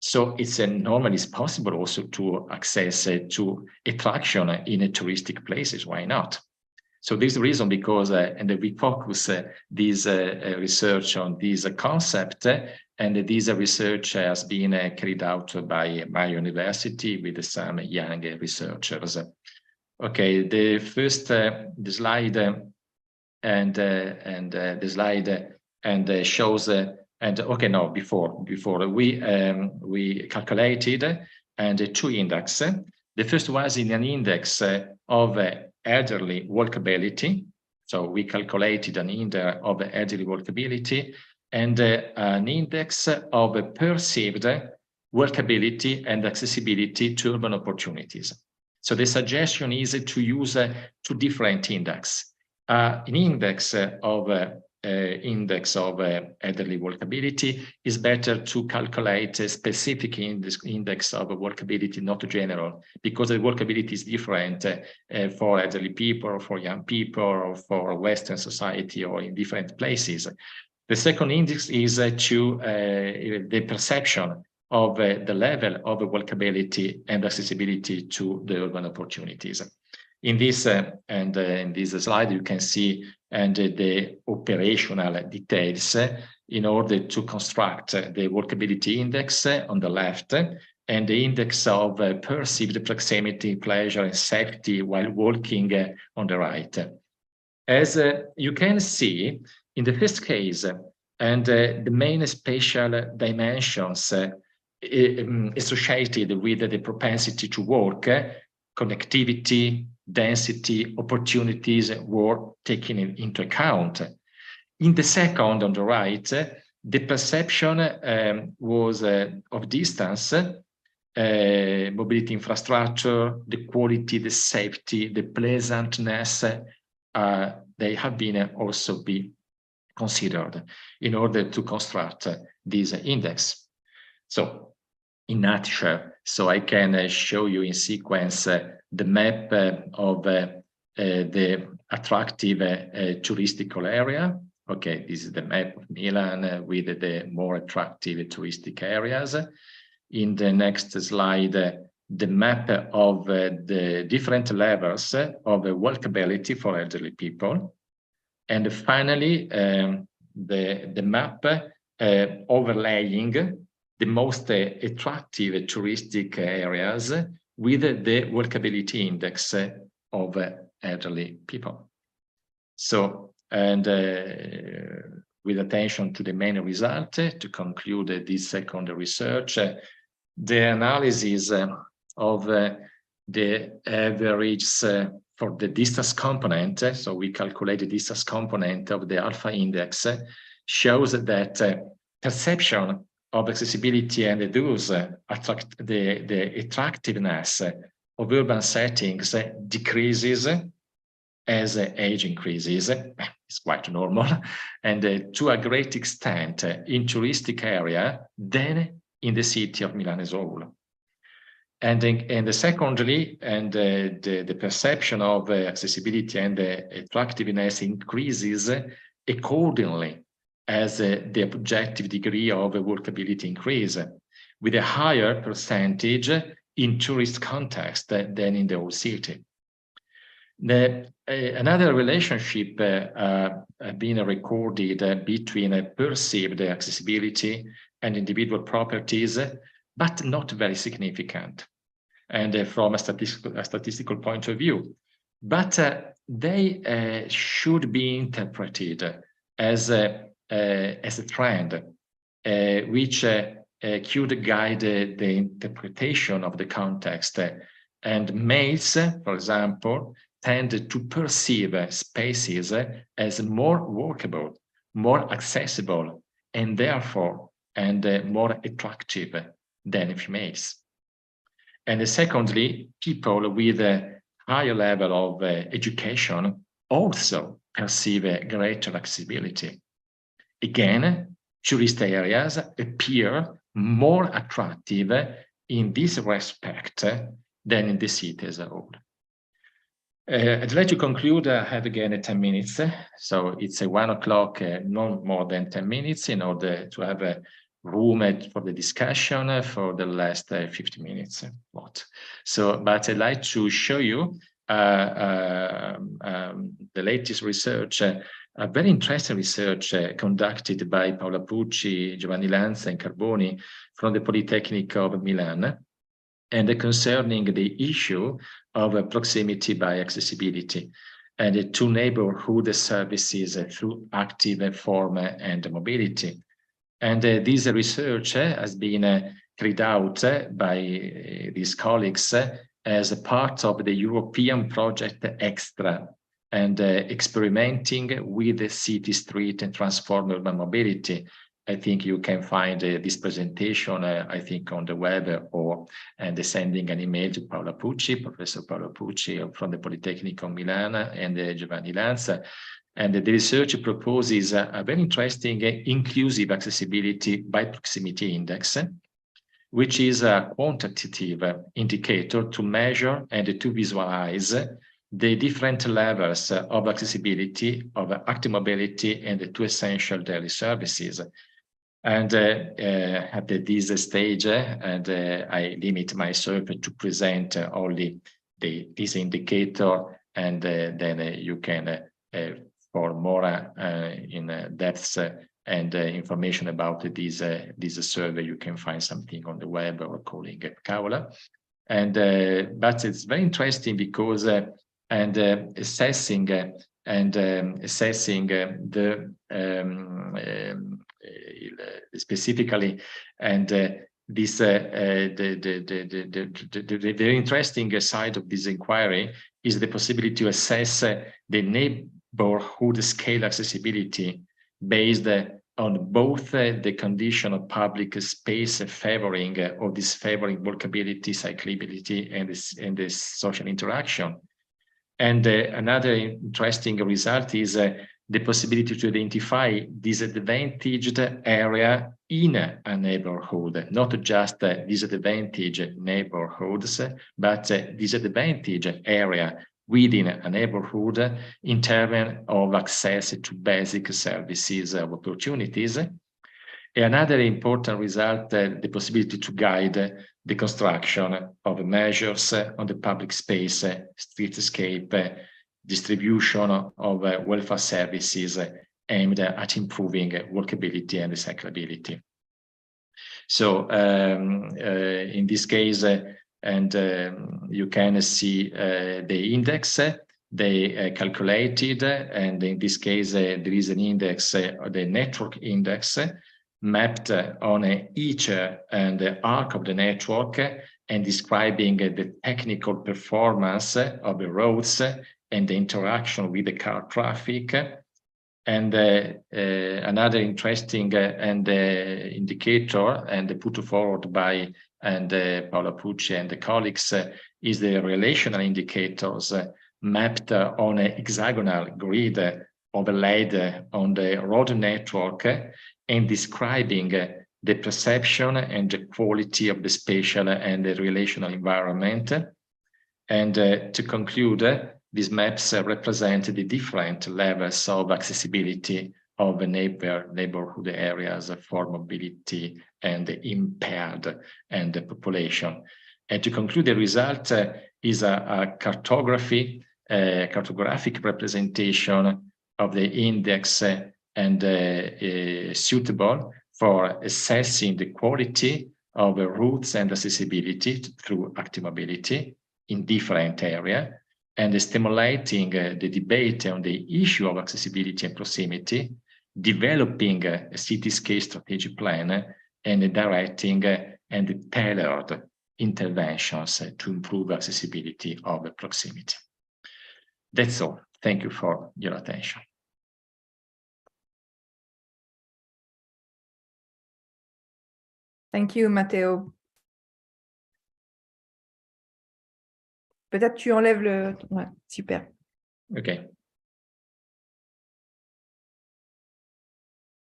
So it's normally it's possible also to access to attraction in touristic places. Why not? So this is the reason, because and we focus this research on this concept, and this research has been carried out by my university with some young researchers. Okay, the first the slide and the slide and shows. And okay, no, before we calculated and two indexes. The first was in an index of elderly walkability. So we calculated an index of elderly walkability and an index of perceived walkability and accessibility to urban opportunities. So the suggestion is to use two different indexes. An index of elderly walkability is better to calculate a specific index of walkability, not general, because the walkability is different for elderly people, or for young people, or for Western society, or in different places. The second index is to the perception of the level of walkability and accessibility to the urban opportunities. In this in this slide, you can see the operational details in order to construct the walkability index on the left and the index of perceived proximity, pleasure, and safety while walking on the right. As you can see, in the first case, and the main spatial dimensions associated with the propensity to walk, connectivity, density, opportunities were taken into account. In the second, on the right, the perception was of distance, mobility infrastructure, the quality, the safety, the pleasantness, they have been also be considered in order to construct this index. So, in a nutshell, so I can show you in sequence the map of the attractive touristical area. Okay, this is the map of Milan with the more attractive touristic areas. In the next slide, the map of the different levels of walkability for elderly people. And finally, the map overlaying the most attractive touristic areas with the walkability index of elderly people. So, and with attention to the main result, to conclude this second research, the analysis of the averages for the distance component, so we calculate the distance component of the alpha index, shows that perception of accessibility and thus the attractiveness of urban settings decreases as age increases. It's quite normal, and to a great extent in touristic area than in the city of Milan as a whole. And secondly, the perception of accessibility and attractiveness increases accordingly as the objective degree of workability increase, with a higher percentage in tourist context than in the whole city. Another relationship being recorded between perceived accessibility and individual properties, but not very significant, and from a statistical point of view. But they should be interpreted as a trend, which could guide the interpretation of the context. And males, for example, tend to perceive spaces as more workable, more accessible, and therefore more attractive than females. And secondly, people with higher level of education also perceive a greater accessibility. Again, tourist areas appear more attractive in this respect than in the city as a whole. I'd like to conclude. I have again 10 minutes, so it's 1 o'clock, no more than 10 minutes in order to have a room for the discussion for the last 50 minutes. But I'd like to show you the latest research, a very interesting research conducted by Paola Pucci, Giovanni Lanza, and Carboni from the Polytechnic of Milan, and concerning the issue of proximity by accessibility and to neighborhood services through active form and mobility. And this research has been carried out by these colleagues as a part of the European project Extra, and experimenting with the city, street, and transform urban mobility. I think you can find this presentation, I think, on the web, or sending an email to Paola Pucci, Professor Paola Pucci from the Polytechnic of Milan, and Giovanni Lanza. And the research proposes a very interesting inclusive accessibility by proximity index, which is a quantitative indicator to measure and to visualize the different levels of accessibility, of active mobility, and the two essential daily services. And at this stage, I limit myself to present only this indicator, and then you can, for more in depth and information about this survey, you can find something on the web or calling Paola. And but it's very interesting because assessing the specifically, and this the very interesting side of this inquiry is the possibility to assess the neighborhood scale accessibility based on both the condition of public space favoring or disfavoring walkability, cyclability, and the social interaction. And another interesting result is the possibility to identify disadvantaged area in a neighborhood, not just disadvantaged neighborhoods, but disadvantaged area within a neighborhood in terms of access to basic services of opportunities. Another important result, the possibility to guide the construction of measures on the public space, streetscape, distribution of welfare services aimed at improving walkability and cyclability. So in this case, you can see the index they calculated, and in this case there is an index, the network index, mapped on each and the arc of the network, and describing the technical performance of the roads and the interaction with the car traffic. And another interesting indicator, and put forward by Paola Pucci and the colleagues, is the relational indicators mapped on a hexagonal grid overlaid on the road network, and describing the perception and the quality of the spatial and the relational environment. And to conclude, these maps represent the different levels of accessibility of the neighborhood areas for mobility and impaired and the population. And to conclude, the result is a cartographic representation of the index and suitable for assessing the quality of routes and accessibility through active mobility in different areas, and stimulating the debate on the issue of accessibility and proximity, developing a cityscape strategic plan, and directing and tailored interventions to improve accessibility of proximity. That's all. Thank you for your attention. Thank you, Matteo. Peut-être tu enlèves le… Ouais, super. OK.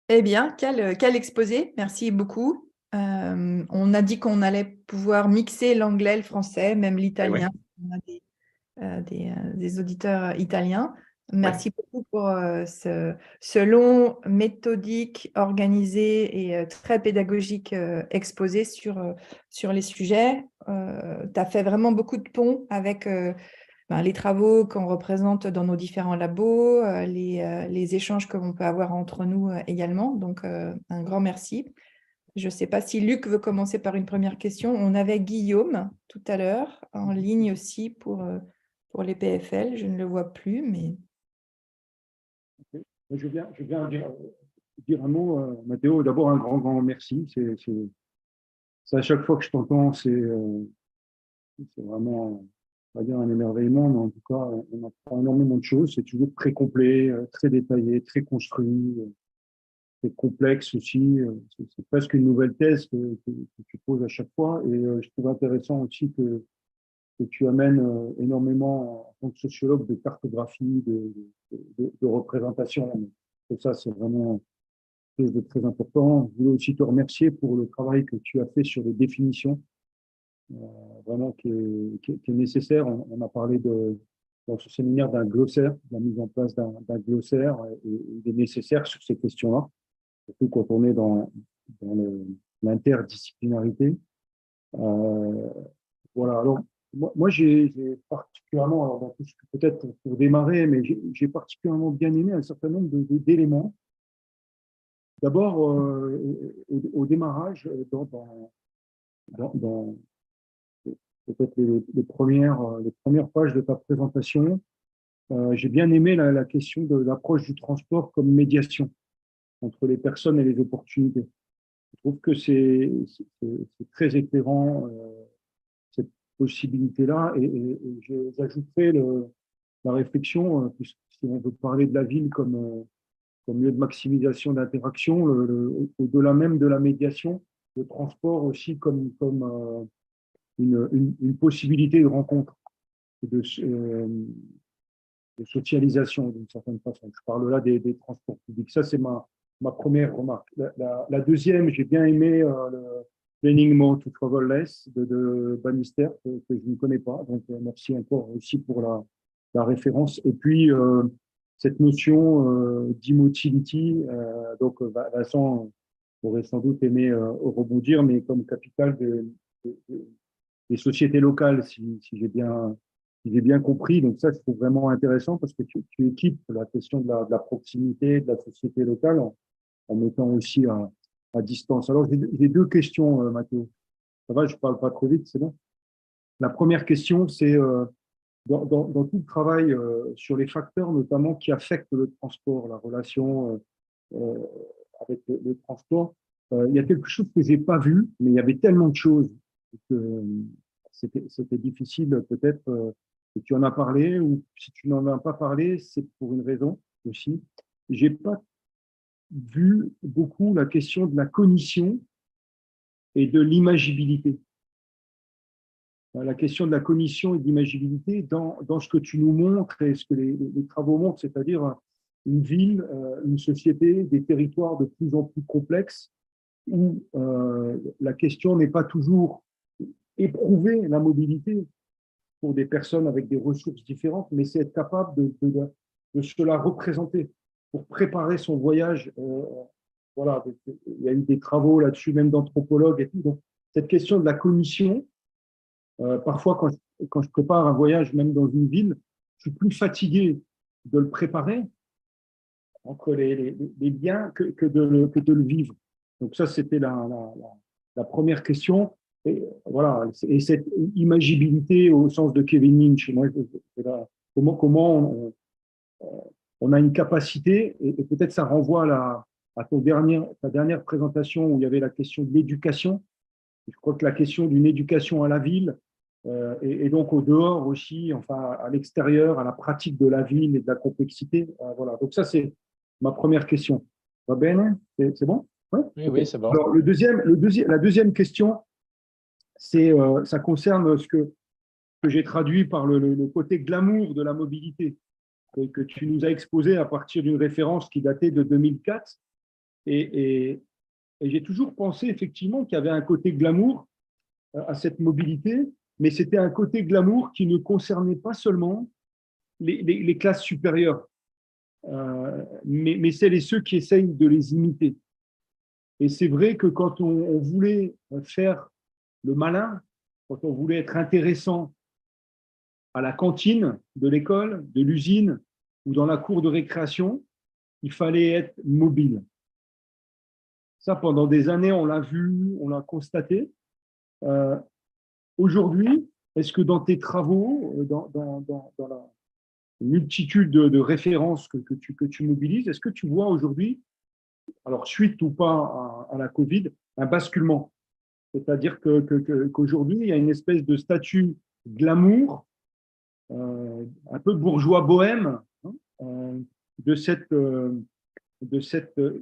Eh bien, quel exposé. Merci beaucoup. On a dit qu'on allait pouvoir mixer l'anglais, le français, même Oui, oui. l'italien. On a des auditeurs italiens. Merci beaucoup pour ce long, méthodique, organisé et très pédagogique exposé sur les sujets. Tu as fait vraiment beaucoup de ponts avec les travaux qu'on représente dans nos différents labos, les échanges que l'on peut avoir entre nous également. Donc, un grand merci. Je ne sais pas si Luc veut commencer par une première question. On avait Guillaume tout à l'heure en ligne aussi pour les PFL. Je ne le vois plus, mais… Je viens dire un mot, Matteo. D'abord, un grand merci. C'est à chaque fois que je t'entends, c'est vraiment, on va dire, un émerveillement, mais en tout cas, on apprend énormément de choses. C'est toujours très complet, très détaillé, très construit, très complexe aussi. C'est presque une nouvelle thèse que tu poses à chaque fois. Et je trouve intéressant aussi que tu amènes énormément, en tant que sociologue, de cartographie, de représentation. Et ça, c'est vraiment quelque chose de très important. Je voulais aussi te remercier pour le travail que tu as fait sur les définitions, vraiment qui est nécessaire. On a parlé dans ce séminaire d'un glossaire, de la mise en place d'un glossaire, et il est nécessaire sur ces questions-là, surtout quand on est dans l'interdisciplinarité. Voilà, alors moi j'ai particulièrement, alors, peut-être pour démarrer, mais j'ai particulièrement bien aimé un certain nombre d'éléments. D'abord, au démarrage, dans peut-être les premières pages de ta présentation, j'ai bien aimé la question de l'approche du transport comme médiation entre les personnes et les opportunités. Je trouve que c'est très éclairant, cette possibilité-là, et j'ajouterai la réflexion, puisque si on veut parler de la ville comme lieu de maximisation d'interaction, au-delà même de la médiation, le transport aussi comme une possibilité de rencontre et de socialisation d'une certaine façon. Je parle là des transports publics. Ça, c'est ma première remarque. La deuxième, j'ai bien aimé le Planning More to Travel Less de Bannister, que je ne connais pas. Donc, merci encore aussi pour la référence. Et puis, cette notion d'immobilité, donc Vincent aurait sans doute aimé rebondir, mais comme capitale des sociétés locales, si j'ai bien compris. Donc ça, je trouve vraiment intéressant parce que tu équipes la question de la proximité, de la société locale en mettant aussi à distance. Alors, j'ai deux questions, Matteo. Ça va, je ne parle pas trop vite, c'est bon? La première question, c'est dans tout le travail sur les facteurs notamment qui affectent le transport, la relation avec le transport, il y a quelque chose que je n'ai pas vu, mais il y avait tellement de choses que c'était difficile peut-être que tu en as parlé, ou si tu n'en as pas parlé, c'est pour une raison aussi. Je n'ai pas vu beaucoup la question de la cognition et de l'imagibilité. La question de la cognition et de l'imagibilité dans ce que tu nous montres et ce que les travaux montrent, c'est-à-dire une ville, une société, des territoires de plus en plus complexes où la question n'est pas toujours éprouver la mobilité pour des personnes avec des ressources différentes, mais c'est être capable de se la représenter pour préparer son voyage. Voilà, il y a eu des travaux là-dessus, même d'anthropologues et tout. Donc, cette question de la cognition, parfois, quand je prépare un voyage, même dans une ville, je suis plus fatigué de le préparer entre les liens que de le vivre. Donc, ça, c'était la première question. Et voilà, et cette imagibilité au sens de Kevin Lynch, moi, comment on a une capacité, et peut-être ça renvoie à ta dernière présentation où il y avait la question de l'éducation. Je crois que la question d'une éducation à la ville, et donc au dehors aussi, enfin à l'extérieur, à la pratique de la ville et de la complexité. Voilà. Donc ça, c'est ma première question. Va bien? C'est bon? Ouais, oui, okay. Oui, c'est bon. Alors, la deuxième question, ça concerne ce que que j'ai traduit par le côté glamour de la mobilité, que tu nous as exposé à partir d'une référence qui datait de 2004. Et j'ai toujours pensé effectivement qu'il y avait un côté glamour à cette mobilité, mais c'était un côté glamour qui ne concernait pas seulement les classes supérieures, mais celles et ceux qui essayent de les imiter. Et c'est vrai que quand on voulait faire le malin, quand on voulait être intéressant à la cantine de l'école, de l'usine ou dans la cour de récréation, il fallait être mobile. Ça, pendant des années, on l'a vu, on l'a constaté. Aujourd'hui, est-ce que dans tes travaux, dans la multitude de références que tu mobilises, est-ce que tu vois aujourd'hui, alors suite ou pas à la Covid, un basculement? C'est-à-dire qu'aujourd'hui, il y a une espèce de statut glamour, un peu bourgeois bohème, hein, de cette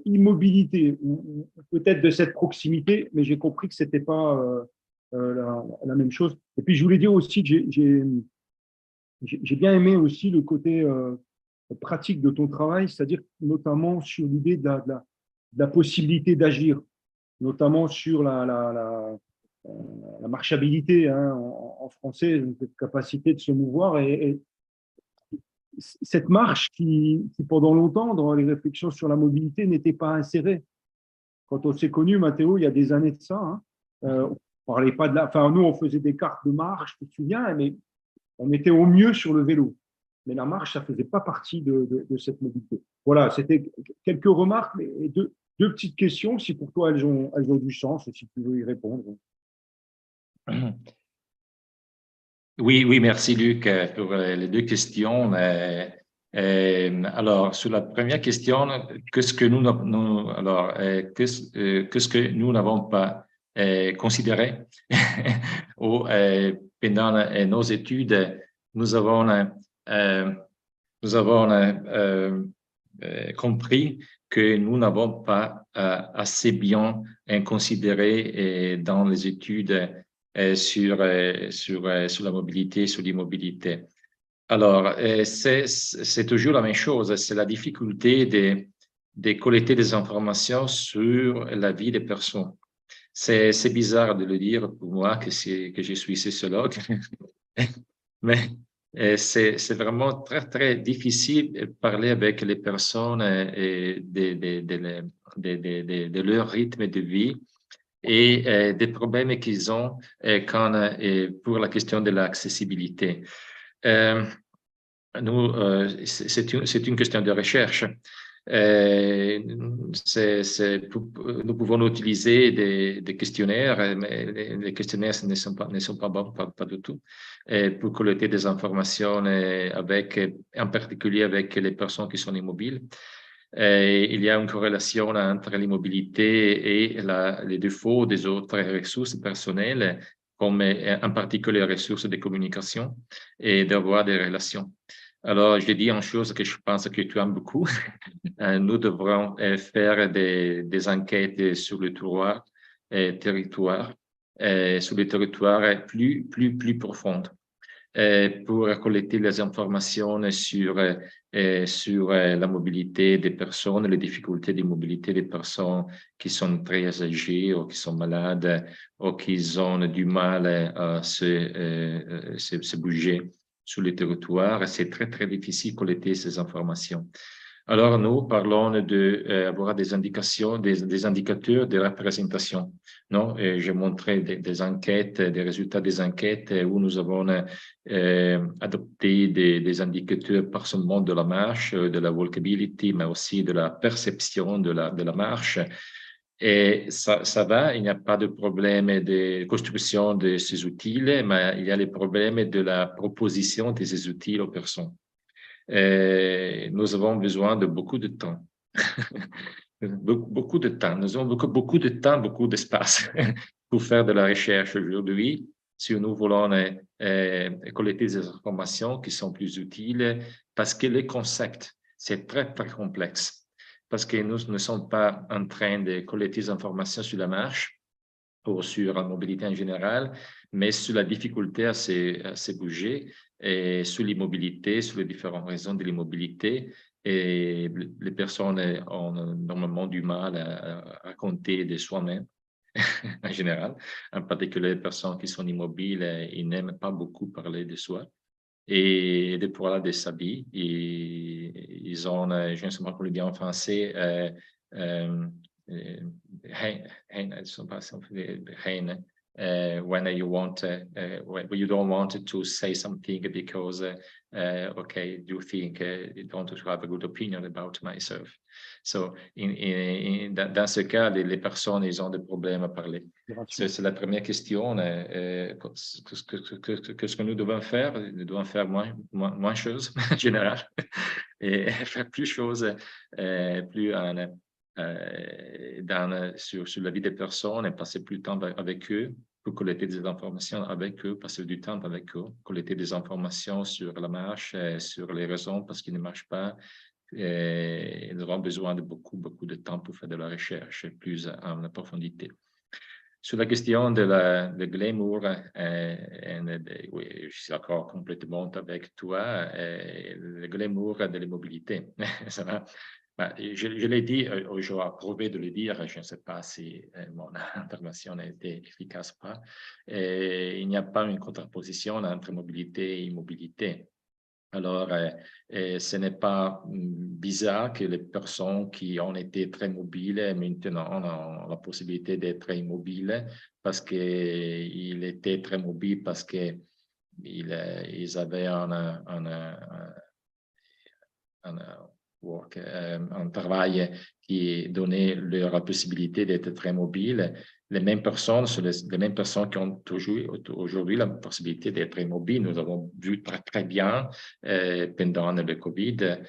immobilité, ou peut-être de cette proximité, mais j'ai compris que ce n'était pas la même chose. Et puis, je voulais dire aussi que j'ai bien aimé aussi le côté pratique de ton travail, c'est-à-dire notamment sur l'idée de la possibilité d'agir, notamment sur la marchabilité, hein, en français, cette capacité de se mouvoir. Et cette marche qui, pendant longtemps, dans les réflexions sur la mobilité, n'était pas insérée. Quand on s'est connus, Matteo, il y a des années de ça, hein, on parlait pas de la. Enfin, nous, on faisait des cartes de marche, tu te souviens, mais on était au mieux sur le vélo. Mais la marche, ça ne faisait pas partie de cette mobilité. Voilà, c'était quelques remarques, et deux petites questions, si pour toi elles ont du sens, et si tu veux y répondre. Oui, merci Luc pour les deux questions. Alors, sur la première question, qu'est-ce que nous n'avons pas considéré pendant nos études? Nous avons compris que nous n'avons pas assez bien considéré dans les études sur la mobilité, sur l'immobilité. Alors, c'est toujours la même chose, c'est la difficulté de collecter des informations sur la vie des personnes. C'est bizarre de le dire pour moi que je suis sociologue, mais c'est vraiment très, très difficile de parler avec les personnes de leur rythme de vie et des problèmes qu'ils ont pour la question de l'accessibilité. C'est une question de recherche. Nous pouvons utiliser des questionnaires, mais les questionnaires ne sont pas bons, pas du tout, pour collecter des informations en particulier avec les personnes qui sont immobiles. Il y a une corrélation entre l'immobilité et les défauts des autres ressources personnelles, comme en particulier les ressources de communication et d'avoir des relations. Alors, je dis une chose que je pense que tu aimes beaucoup. Nous devrons faire des enquêtes sur le territoire, sur les territoires plus profondes, pour collecter les informations sur la mobilité des personnes, les difficultés de mobilité des personnes qui sont très âgées ou qui sont malades ou qui ont du mal à se bouger sur le territoire. C'est très, très difficile de collecter ces informations. Alors, nous parlons d'avoir des indications, des indicateurs de représentation. Non? J'ai montré des enquêtes, des résultats des enquêtes où nous avons adopté des indicateurs pas seulement de la marche, de la walkability, mais aussi de la perception de la marche. Et ça va, il n'y a pas de problème de construction de ces outils, mais il y a les problèmes de la proposition de ces outils aux personnes. Nous avons besoin de beaucoup de temps. Beaucoup de temps. Nous avons beaucoup de temps, beaucoup d'espace pour faire de la recherche aujourd'hui. Si nous voulons collecter des informations qui sont plus utiles, parce que les concepts, c'est très, très complexe. Parce que nous ne sommes pas en train de collecter des informations sur la marche, ou sur la mobilité en général, mais sur la difficulté à se bouger et sur l'immobilité, sur les différentes raisons de l'immobilité. Et les personnes ont normalement du mal à raconter de soi-même, en général. En particulier, les personnes qui sont immobiles, ils n'aiment pas beaucoup parler de soi. Et de pour là, des sabis, ils ont, je ne sais pas comment le dire en français, when you want, when you don't want to say something because, okay, you think you don't have a good opinion about myself. So, dans ce cas, les personnes, ils ont des problèmes à parler. C'est la première question. Qu'est-ce que nous devons faire? Nous devons faire moins choses en général et faire plus choses, plus sur la vie des personnes et passer plus de temps avec eux pour collecter des informations avec eux, passer du temps avec eux, collecter des informations sur la marche, sur les raisons parce qu'ils ne marchent pas. Et nous avons besoin de beaucoup de temps pour faire de la recherche plus en profondité. Sur la question de glamour, oui, je suis d'accord complètement avec toi, le glamour de l'immobilité. Ça va. Je l'ai dit, j'aurais approuvé de le dire, je ne sais pas si mon intervention a été efficace ou pas. Il n'y a pas une contraposition entre mobilité et immobilité. Alors, ce n'est pas bizarre que les personnes qui ont été très mobiles maintenant ont la possibilité d'être immobiles parce qu'ils étaient très mobiles parce qu'ils avaient un travail qui donnait leur possibilité d'être très mobile. Les mêmes personnes sont les mêmes personnes qui ont aujourd'hui la possibilité d'être immobiles. Nous avons vu très bien pendant le Covid.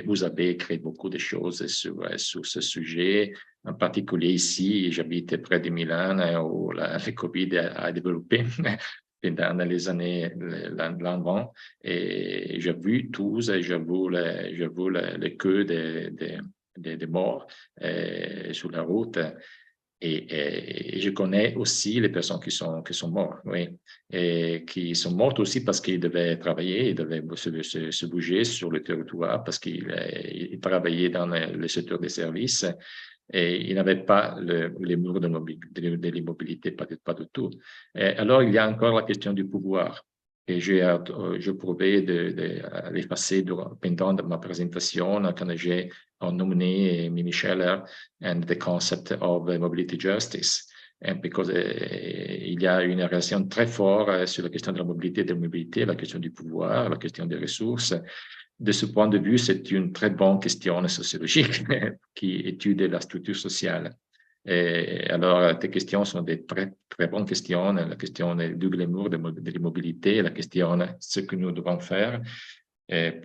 Vous avez créé beaucoup de choses sur ce sujet. En particulier ici, j'habite près de Milan où le Covid a développé. Dans les années l'avant, et j'ai vu tous, et je vu le queue des morts sur la route, et je connais aussi les personnes qui sont mortes, oui, et qui sont mortes aussi parce qu'ils devaient travailler, ils devaient se bouger sur le territoire parce qu'ils travaillaient dans le secteur des services. Et il n'avait pas les murs de l'immobilité, pas du tout. Et alors, il y a encore la question du pouvoir. Et je prouvais de l'effacer pendant ma présentation quand j'ai nommé Mimi Scheller and the concept of mobility justice. Parce qu'il y a une relation très forte sur la question de la mobilité et de l'immobilité, la question du pouvoir, la question des ressources. De ce point de vue, c'est une très bonne question sociologique qui étudie la structure sociale. Et alors, tes questions sont des très, très bonnes questions. La question du glamour de l'immobilité, la question de ce que nous devons faire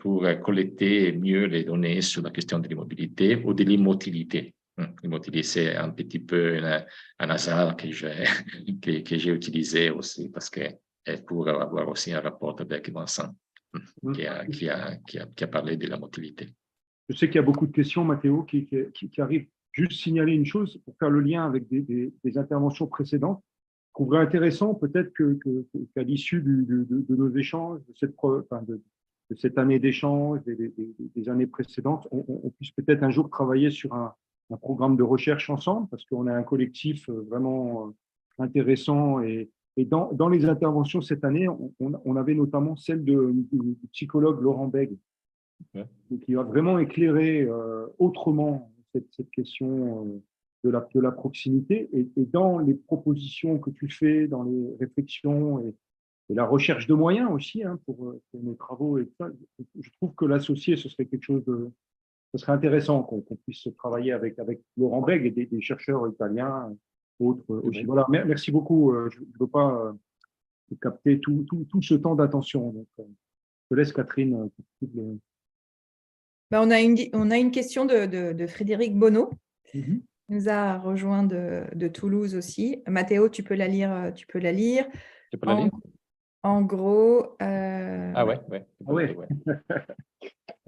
pour collecter mieux les données sur la question de l'immobilité ou de l'immotilité. L'immotilité, c'est un petit peu un hasard que j'ai utilisé aussi parce que pour avoir aussi un rapport avec Vincent. Qui a parlé de la motilité. Je sais qu'il y a beaucoup de questions, Matteo, qui arrivent. Juste signaler une chose pour faire le lien avec des interventions précédentes. Je trouverais intéressant peut-être qu'à l'issue de nos échanges, de cette année d'échange, des années précédentes, on puisse peut-être un jour travailler sur un programme de recherche ensemble, parce qu'on est un collectif vraiment intéressant. Et dans les interventions cette année, on avait notamment celle du psychologue Laurent Bègue, qui a vraiment éclairé autrement cette question de la proximité. Et dans les propositions que tu fais, dans les réflexions et la recherche de moyens aussi pour nos travaux, et ça, je trouve que l'associer, ce serait quelque chose ce serait intéressant qu'on puisse travailler avec Laurent Bègue et des chercheurs italiens, autres aussi. Voilà, merci beaucoup. Je ne veux pas capter tout ce temps d'attention. Donc, je te laisse, Catherine. On a une question de Frédéric Bonneau. Il nous a rejoint de Toulouse aussi. Matteo, tu peux la lire. Tu peux la lire. En gros… Ah ouais.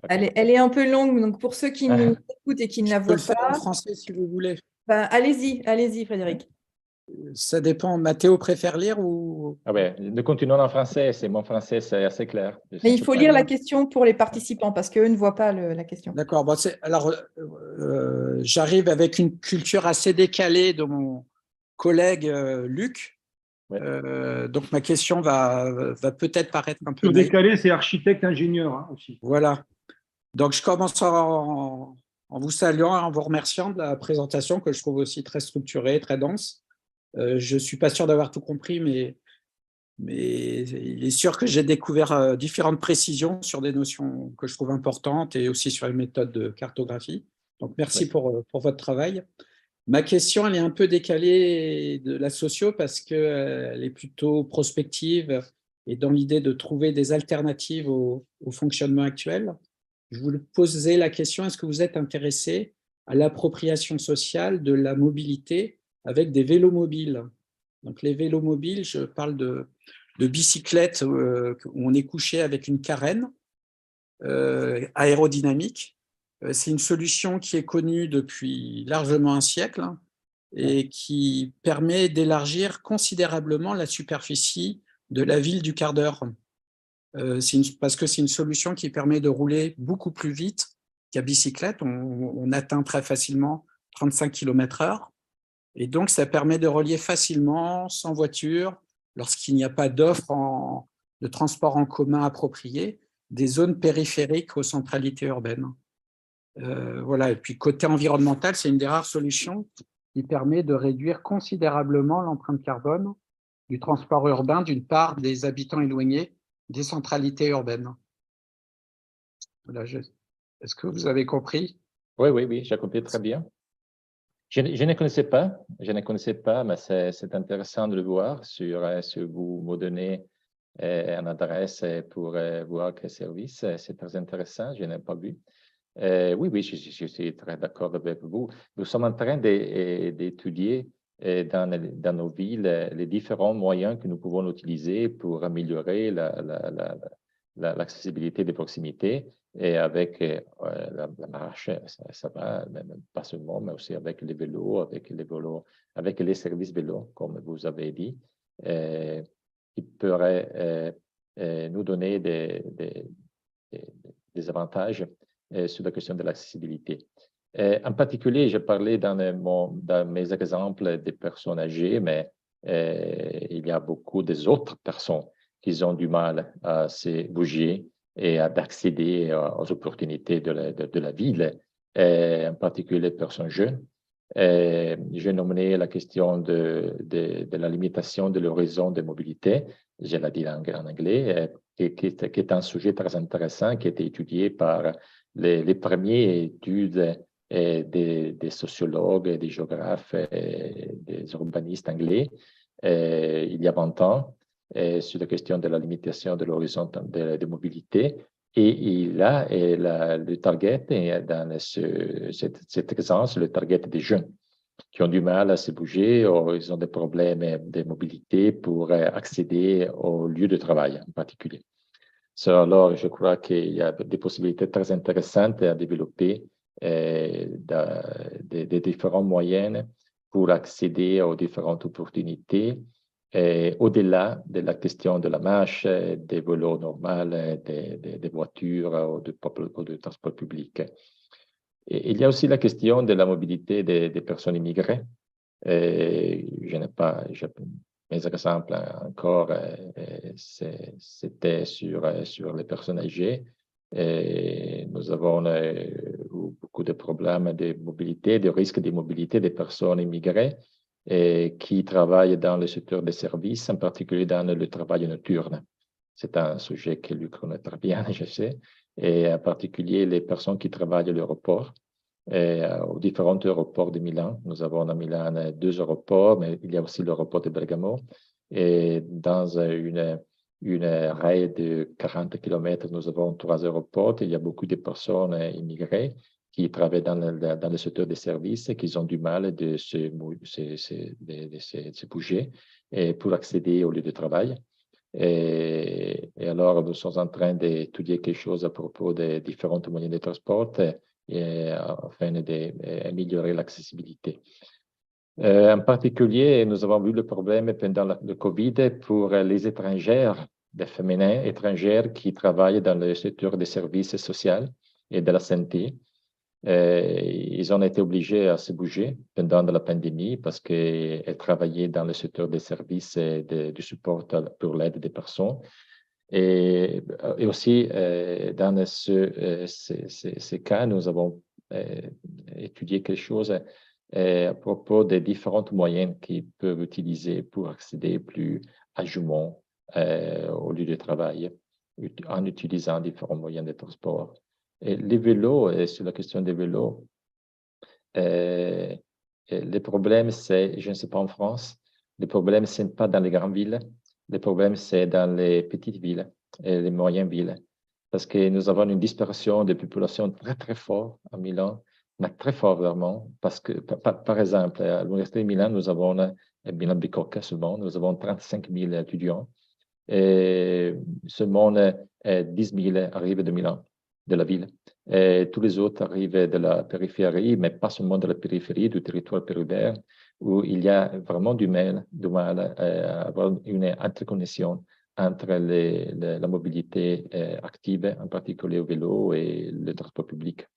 Elle est un peu longue, donc pour ceux qui nous écoutent et qui ne la voient pas… en français, si vous voulez. Ben, allez-y, Frédéric. Ça dépend. Mathéo préfère lire ou… Ah ouais, nous continuons en français, mon français, c'est assez clair. Mais il faut lire la question pour les participants parce qu'eux ne voient pas la question. D'accord. Bon, alors, j'arrive avec une culture assez décalée de mon collègue Luc. Ouais. Donc, ma question va peut-être paraître un peu Le naïve. décalé, c'est architecte, ingénieur hein, aussi. Voilà. Donc, je commence en vous saluant et en vous remerciant de la présentation que je trouve aussi très structurée, très dense. Je ne suis pas sûr d'avoir tout compris, mais il est sûr que j'ai découvert différentes précisions sur des notions que je trouve importantes et aussi sur les méthodes de cartographie. Donc, merci pour votre travail. Ma question, elle est un peu décalée de la socio parce qu'elle est plutôt prospective et dans l'idée de trouver des alternatives au fonctionnement actuel. Je voulais poser la question, est-ce que vous êtes intéressé à l'appropriation sociale de la mobilité avec des vélos mobiles? Donc, les vélos mobiles, je parle de bicyclettes où on est couché avec une carène aérodynamique. C'est une solution qui est connue depuis largement un siècle et qui permet d'élargir considérablement la superficie de la ville du quart d'heure. Parce que c'est une solution qui permet de rouler beaucoup plus vite qu'à bicyclette. On atteint très facilement 35 km/h. Et donc, ça permet de relier facilement, sans voiture, lorsqu'il n'y a pas d'offre de transport en commun appropriée, des zones périphériques aux centralités urbaines. Voilà. Et puis, côté environnemental, c'est une des rares solutions qui permet de réduire considérablement l'empreinte carbone du transport urbain, d'une part, des habitants éloignés des centralités urbaines. Voilà, est-ce que vous avez compris? Oui, j'ai compris très bien. Je ne connaissais pas, mais c'est intéressant de le voir sur vous me donnez une adresse pour voir quel service. C'est très intéressant, je n'ai pas vu. Oui, je suis très d'accord avec vous. Nous sommes en train d'étudier dans nos villes les différents moyens que nous pouvons utiliser pour améliorer l'accessibilité des proximités. Et avec la marche, ça va, même pas seulement, mais aussi avec les vélos, avec les services vélos, comme vous avez dit, qui pourraient nous donner des avantages sur la question de l'accessibilité. En particulier, j'ai parlé dans mes exemples des personnes âgées, mais il y a beaucoup d'autres personnes qui ont du mal à se bouger et d'accéder aux opportunités de la ville, en particulier les personnes jeunes. J'ai nommé la question de la limitation de l'horizon de mobilité, je l'ai dit en anglais, qui est un sujet très intéressant, qui a été étudié par les premières études des sociologues, des géographes, des urbanistes anglais, il y a 20 ans, sur la question de la limitation de l'horizon de mobilité. Et là, le target, dans cet exemple, le target des jeunes qui ont du mal à se bouger ou ils ont des problèmes de mobilité pour accéder au lieu de travail en particulier. Alors, je crois qu'il y a des possibilités très intéressantes à développer des différents moyens pour accéder aux différentes opportunités au-delà de la question de la marche, des vélos normaux, des voitures ou de transport public. Et il y a aussi la question de la mobilité des personnes immigrées. Je n'ai pas mes exemples encore, c'était sur les personnes âgées. Et nous avons eu beaucoup de problèmes de mobilité, de risques de mobilité des personnes immigrées qui travaillent dans le secteur des services, en particulier dans le travail nocturne. C'est un sujet que Luc connaît très bien, je sais, et en particulier les personnes qui travaillent à l'aéroport. Aux différents aéroports de Milan. Nous avons à Milan 2 aéroports, mais il y a aussi l'aéroport de Bergamo. Et dans une raie de 40 km, nous avons 3 aéroports. Il y a beaucoup de personnes immigrées qui travaillent dans le secteur des services et qui ont du mal de se bouger pour accéder au lieu de travail. Et alors, nous sommes en train d'étudier quelque chose à propos des différents moyens de transport afin d'améliorer l'accessibilité. En particulier, nous avons vu le problème pendant le Covid pour les étrangères, des féminins étrangères qui travaillent dans le secteur des services sociaux et de la santé. Ils ont été obligés à se bouger pendant la pandémie parce qu'elles travaillaient dans le secteur des services et du support pour l'aide des personnes. Et aussi, dans ces cas, nous avons étudié quelque chose à propos des différents moyens qu'ils peuvent utiliser pour accéder plus agilement au lieu de travail en utilisant différents moyens de transport. Et les vélos, et sur la question des vélos, le problème, c'est, je ne sais pas en France, le problème, ce n'est pas dans les grandes villes, le problème, c'est dans les petites villes et les moyennes villes. Parce que nous avons une dispersion de population très, très forte à Milan, mais très fort vraiment. Parce que, par exemple, à l'Université de Milan, nous avons, Milan-Bicocca seulement, nous avons 35 000 étudiants. Et seulement 10 000 arrivent de Milan, de la ville. Et tous les autres arrivent de la périphérie, mais pas seulement de la périphérie, du territoire périurbain, où il y a vraiment du mal à avoir une interconnexion entre la mobilité active, en particulier au vélo et le transport public.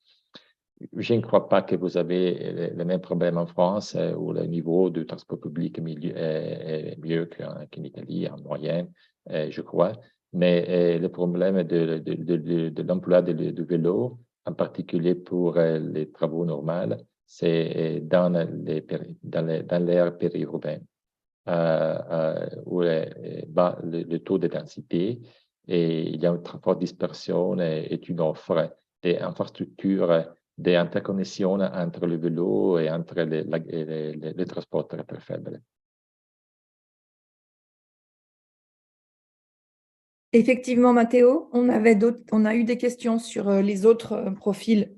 Je ne crois pas que vous avez le même problème en France, où le niveau du transport public est mieux qu'en Italie, en moyenne, je crois. Mais le problème de l'emploi du vélo, en particulier pour les travaux normaux, c'est dans l'aire périurbaine, où bas le taux de densité et il y a une très forte dispersion et une offre d'infrastructures, des interconnexions entre le vélo et entre les transports très, très faibles. Effectivement, Matteo, on a eu des questions sur les autres profils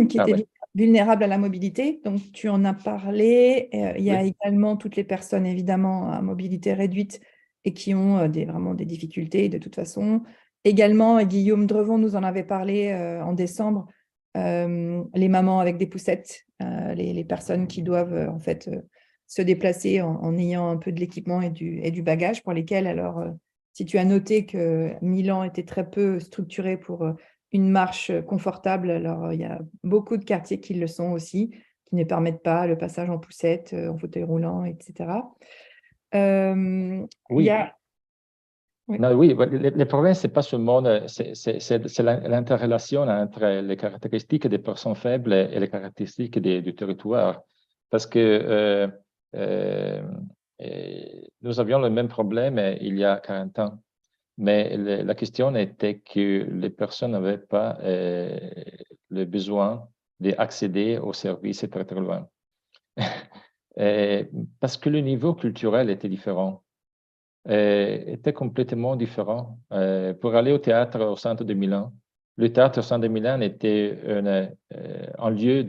qui étaient vulnérables à la mobilité. Donc, tu en as parlé. Il y a également toutes les personnes, évidemment, à mobilité réduite et qui ont vraiment des difficultés de toute façon. Également, Guillaume Drevon nous en avait parlé en décembre, les mamans avec des poussettes, les personnes qui doivent en fait se déplacer en ayant un peu de l'équipement et du bagage, pour lesquelles, alors, si tu as noté que Milan était très peu structuré pour une marche confortable, alors il y a beaucoup de quartiers qui le sont aussi, qui ne permettent pas le passage en poussette, en fauteuil roulant, etc. Oui. Il y a... Oui. Non, oui, le problème, c'est pas seulement, c'est l'interrelation entre les caractéristiques des personnes faibles et les caractéristiques du territoire. Parce que nous avions le même problème il y a 40 ans. Mais la question était que les personnes n'avaient pas le besoin d'accéder aux services très, très loin. Parce que le niveau culturel était différent. Était complètement différent. Pour aller au théâtre au centre de Milan, le théâtre au centre de Milan était un lieu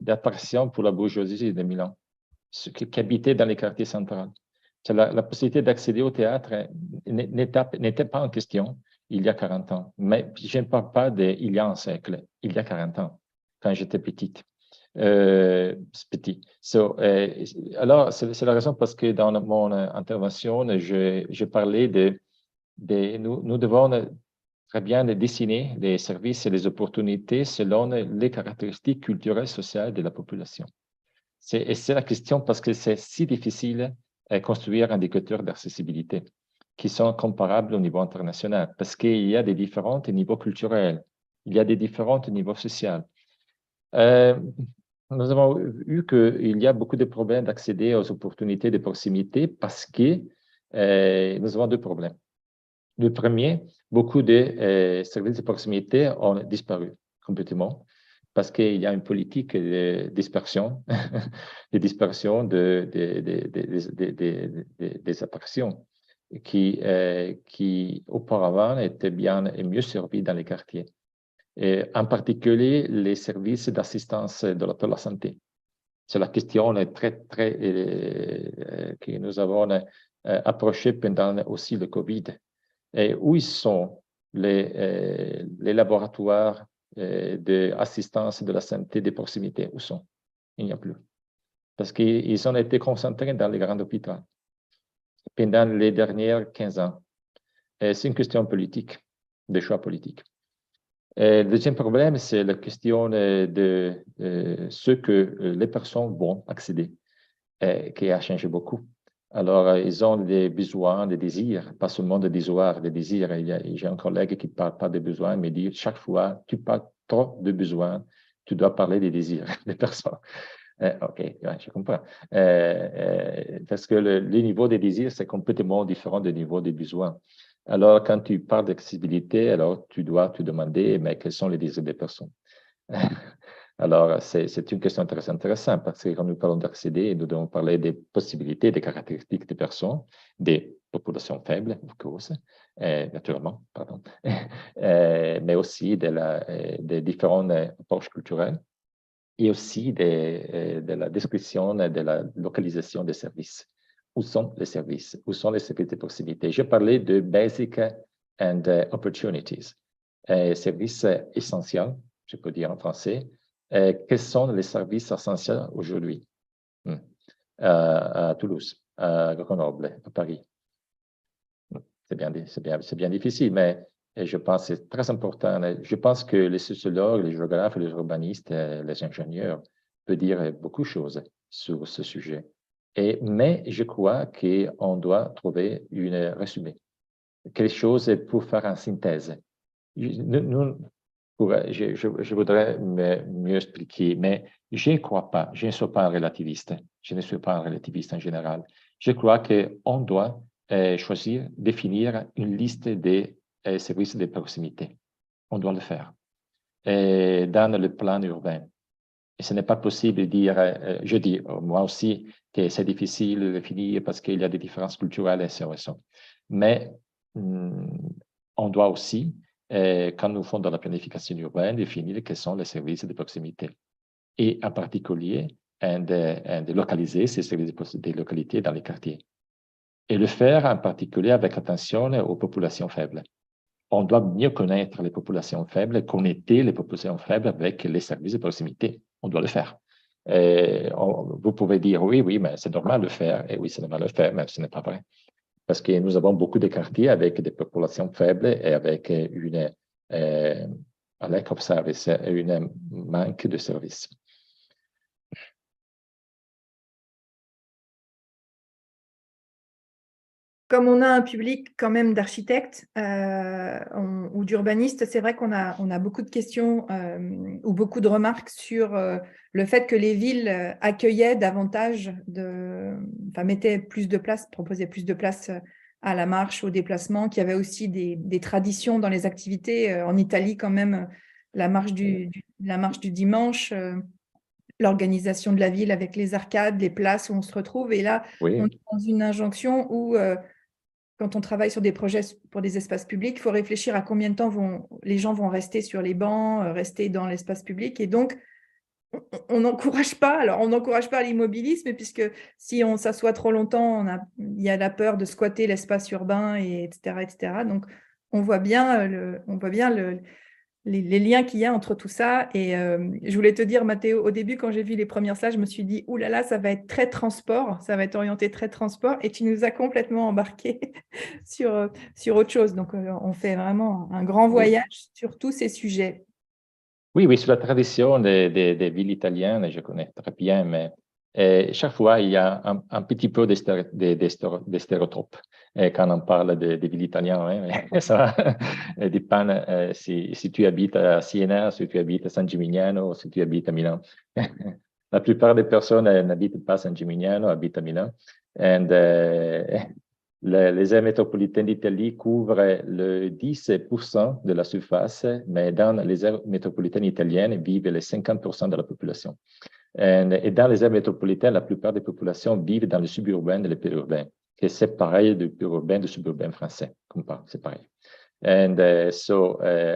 d'apparition pour la bourgeoisie de Milan, ceux qui habitaient dans les quartiers centraux. La possibilité d'accéder au théâtre n'était pas en question il y a 40 ans. Mais je ne parle pas d'il y a un siècle, il y a 40 ans, quand j'étais petite. Petit. Alors, c'est la raison parce que dans mon intervention, je parlais nous devons très bien dessiner les services et les opportunités selon les caractéristiques culturelles et sociales de la population. Et c'est la question parce que c'est si difficile de construire un indicateur d'accessibilité qui sont comparables au niveau international parce qu'il y a des différents niveaux culturels, il y a des différents niveaux sociaux. Nous avons vu qu'il y a beaucoup de problèmes d'accéder aux opportunités de proximité parce que nous avons deux problèmes. Le premier, beaucoup de services de proximité ont disparu complètement parce qu'il y a une politique de dispersion, de dispersion des apparitions qui auparavant étaient bien et mieux servies dans les quartiers. Et en particulier les services d'assistance de la santé. C'est la question que nous avons approchée pendant aussi le Covid. Et où ils sont les laboratoires d'assistance de la santé de proximité. Où sont? Il n'y a plus. Parce qu'ils ont été concentrés dans les grands hôpitaux pendant les dernières 15 ans. C'est une question politique, des choix politiques. Le deuxième problème, c'est la question de ce que les personnes vont accéder, qui a changé beaucoup. Alors, ils ont des besoins, des désirs, pas seulement des désirs. J'ai un collègue qui ne parle pas des besoins, mais dit chaque fois, tu parles trop de besoins, tu dois parler des désirs des personnes. OK, ouais, je comprends. Parce que le niveau des désirs, c'est complètement différent du niveau des besoins. Alors, quand tu parles d'accessibilité, alors tu dois te demander, mais quels sont les désirs des personnes? Alors, c'est une question très intéressante parce que quand nous parlons d'accéder, nous devons parler des possibilités, des caractéristiques des personnes, des populations faibles, of course, naturellement, pardon, mais aussi des différentes approches culturelles et aussi de la description de la localisation des services. Où sont les services? Où sont les services de proximité? Je parlais de basic and opportunities, services essentiels, je peux dire en français. Quels sont les services essentiels aujourd'hui? À Toulouse, à Grenoble, à Paris. C'est bien difficile, mais je pense que c'est très important. Je pense que les sociologues, les géographes, les urbanistes, les ingénieurs peuvent dire beaucoup de choses sur ce sujet. Mais je crois qu'on doit trouver un résumé, quelque chose pour faire une synthèse. Je voudrais mieux expliquer, mais je ne crois pas, je ne suis pas un relativiste, je ne suis pas un relativiste en général. Je crois qu'on doit choisir, définir une liste des services de proximité. On doit le faire dans le plan urbain. Et ce n'est pas possible de dire, je dis moi aussi que c'est difficile de définir parce qu'il y a des différences culturelles et ça. Mais on doit aussi, quand nous faisons de la planification urbaine, définir quels sont les services de proximité. Et en particulier, de localiser ces services de localité dans les quartiers. Et le faire en particulier avec attention aux populations faibles. On doit mieux connaître les populations faibles, connecter les populations faibles avec les services de proximité. On doit le faire. Vous pouvez dire oui, mais c'est normal de le faire. Et oui, c'est normal de le faire, mais ce n'est pas vrai. Parce que nous avons beaucoup de quartiers avec des populations faibles et avec un lack of service, un manque de services. Comme on a un public quand même d'architectes ou d'urbanistes, c'est vrai qu'on a beaucoup de questions ou beaucoup de remarques sur le fait que les villes accueillaient davantage, mettaient plus de place, proposaient plus de place à la marche, au déplacement, qu'il y avait aussi des traditions dans les activités. En Italie, quand même, la marche du dimanche, l'organisation de la ville avec les arcades, les places où on se retrouve. Et là, oui. on est dans une injonction où... quand on travaille sur des projets pour des espaces publics, il faut réfléchir à combien de temps les gens vont rester sur les bancs, rester dans l'espace public. Et donc, on n'encourage pas. Alors, on n'encourage pas l'immobilisme, puisque si on s'assoit trop longtemps, il y a la peur de squatter l'espace urbain, etc., etc. Donc, on voit bien les liens qu'il y a entre tout ça. Et je voulais te dire, Matteo, au début, quand j'ai vu les premières salles, je me suis dit, oulala, ça va être très transport, ça va être orienté très transport. Et tu nous as complètement embarqués sur autre chose. Donc, on fait vraiment un grand voyage sur tous ces sujets. Oui, sur la tradition des villes italiennes, je connais très bien, mais chaque fois, il y a un petit peu de stéréotypes quand on parle des villes italiennes. Hein, ça dépend si tu habites à Siena, si tu habites à San Gimignano, si tu habites à Milan. La plupart des personnes n'habitent pas à San Gimignano, habitent à Milan. Les aires métropolitaines d'Italie couvrent le 10% de la surface, mais dans les aires métropolitaines italiennes vivent les 50% de la population. Et dans les aires métropolitaines, la plupart des populations vivent dans le suburbain et le périurbain, qui c'est pareil du périurbain et du suburbain français, c'est pareil.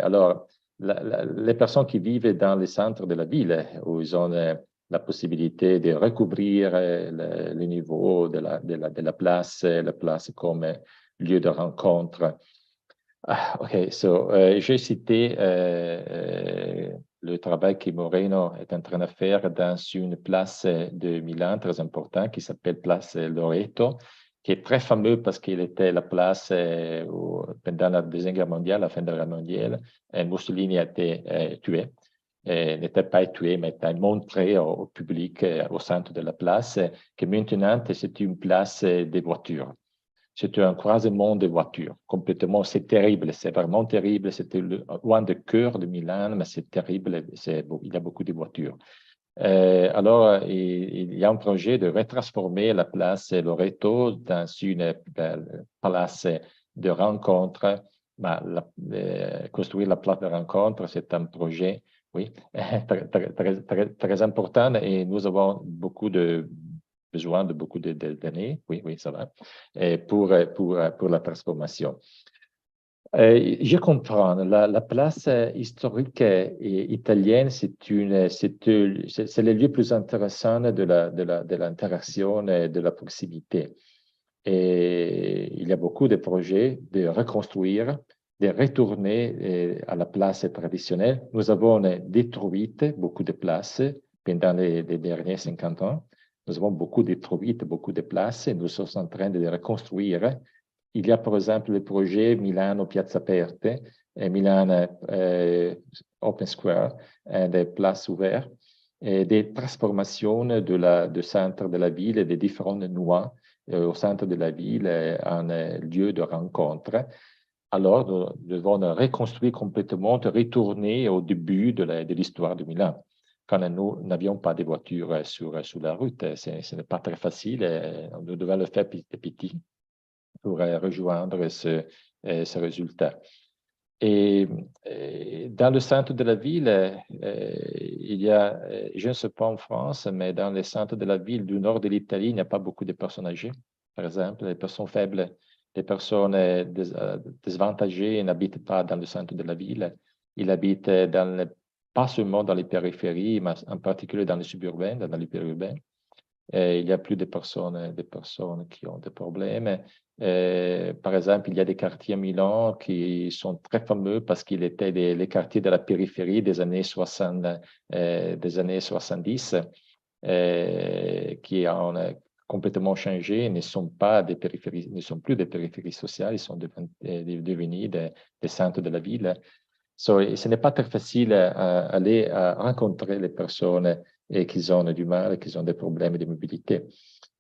Alors, les personnes qui vivent dans les centres de la ville, où ils ont la possibilité de recouvrir le niveau de la place comme lieu de rencontre. OK, so, j'ai cité le travail que Moreno est en train de faire dans une place de Milan très importante qui s'appelle place Loreto, qui est très fameux parce qu'il était la place pendant la Deuxième Guerre mondiale, la fin de la guerre mondiale, Mussolini a été tué. N'était pas tué, mais a été montré au public au centre de la place, que maintenant c'est une place des voitures. C'était un croisement de voitures, complètement, c'est terrible, c'est vraiment terrible, c'était loin du cœur de Milan, mais c'est terrible, il y a beaucoup de voitures. Alors, il y a un projet de retransformer la place Loreto dans une place de rencontre. Construire la place de rencontre, c'est un projet, oui, très important et nous avons besoin de beaucoup d'années, oui, ça va, pour la transformation. Je comprends. La place historique italienne, c'est le lieu plus intéressant de l'interaction et de la proximité. Et il y a beaucoup de projets de reconstruire, de retourner à la place traditionnelle. Nous avons détruit beaucoup de places pendant les derniers 50 ans. Nous avons détruit beaucoup de places et nous sommes en train de les reconstruire. Il y a par exemple le projet Milano Piazza Aperte, Milan Open Square, des places ouvertes, et des transformations du centre de la ville et des différentes noix au centre de la ville en lieu de rencontre. Alors, nous devons reconstruire complètement, retourner au début de l'histoire de Milan. Quand nous n'avions pas de voitures sur la route, ce n'est pas très facile, nous devons le faire petit à petit pour rejoindre ce résultat. Et dans le centre de la ville, il y a, je ne sais pas en France, mais dans le centre de la ville du nord de l'Italie, il n'y a pas beaucoup de personnes âgées. Par exemple, les personnes faibles, les personnes désavantagées n'habitent pas dans le centre de la ville. Ils habitent pas seulement dans les périphéries, mais en particulier dans les suburbains, dans les périurbains. Il y a plus de personnes qui ont des problèmes. Par exemple, il y a des quartiers à Milan qui sont très fameux parce qu'ils étaient les quartiers de la périphérie des années 60, des années 70, qui ont complètement changé, ne sont plus des périphéries sociales, ils sont devenus des centres de la ville. Ce n'est pas très facile d'aller rencontrer les personnes qui ont du mal, qui ont des problèmes de mobilité.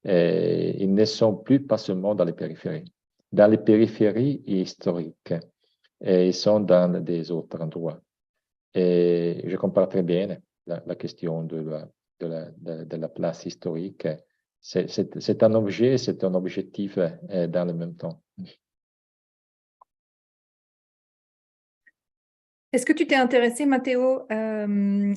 Ils ne sont plus pas seulement dans les périphéries. Dans les périphéries historiques, ils sont dans des autres endroits. Et je comprends très bien la question de la place historique. C'est un objet, c'est un objectif dans le même temps. Est-ce que tu t'es intéressé, Matteo,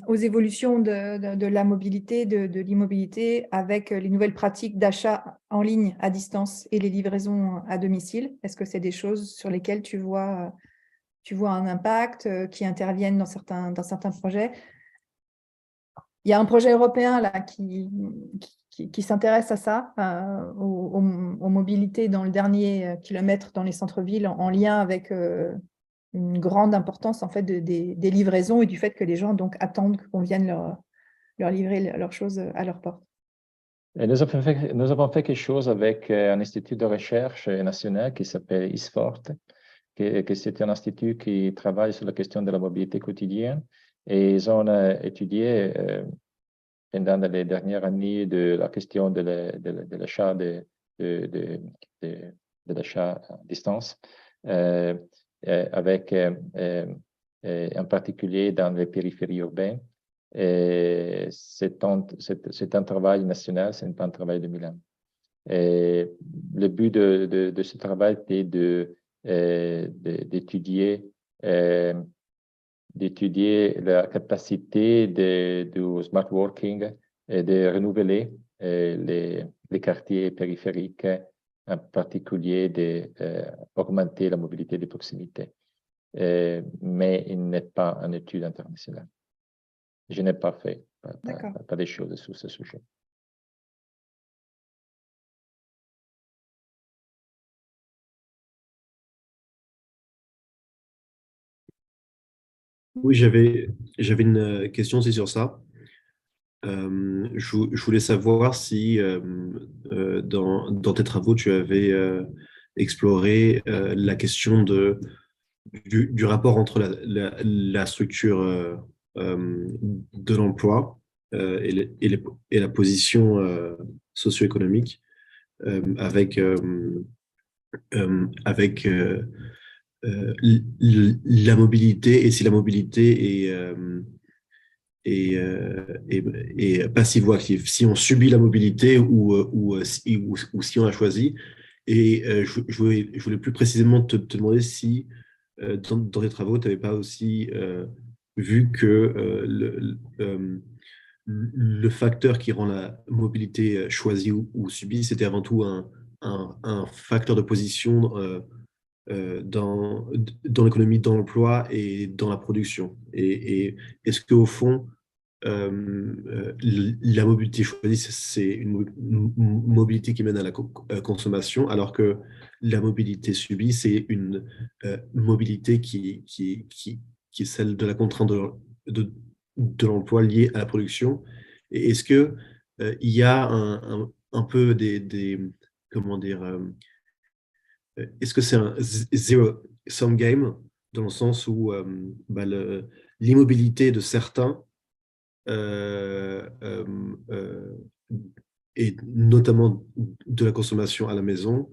aux évolutions de la mobilité, de l'immobilité avec les nouvelles pratiques d'achat en ligne à distance et les livraisons à domicile? Est-ce que c'est des choses sur lesquelles tu vois un impact, qui interviennent dans certains projets? Il y a un projet européen là, qui s'intéresse à ça, aux mobilités dans le dernier kilomètre dans les centres-villes en lien avec une grande importance en fait des livraisons et du fait que les gens donc attendent qu'on vienne leur livrer leurs choses à leur porte. Et nous avons fait quelque chose avec un institut de recherche national qui s'appelle ISFORT, que c'est un institut qui travaille sur la question de la mobilité quotidienne. Et ils ont étudié pendant les dernières années de la question de l'achat l'achat à distance, avec en particulier dans les périphéries urbaines. C'est un travail national, c'est pas un travail de Milan. Et le but de ce travail était d'étudier la capacité du smart working et de renouveler les quartiers périphériques, en particulier d'augmenter la mobilité de proximité. Mais il n'est pas une étude internationale. Je n'ai pas fait pas des choses sur ce sujet. Oui, j'avais une question aussi sur ça. Je voulais savoir si dans tes travaux, tu avais exploré la question du rapport entre la structure de l'emploi et la position socio-économique avec, la mobilité et si la mobilité est passive ou active, si on subit la mobilité ou si on la choisit. Et je voulais plus précisément te demander si dans tes travaux, tu n'avais pas aussi vu que le facteur qui rend la mobilité choisie ou subie, c'était avant tout un facteur de position dans l'économie, dans l'emploi et dans la production. Et est-ce qu'au fond, la mobilité choisie, c'est une mobilité qui mène à la consommation, alors que la mobilité subie, c'est une mobilité qui est celle de la contrainte de l'emploi liée à la production. Et est-ce que il y a un peu comment dire, est-ce que c'est un zero-sum game dans le sens où bah, l'immobilité de certains euh, euh, et notamment de la consommation à la maison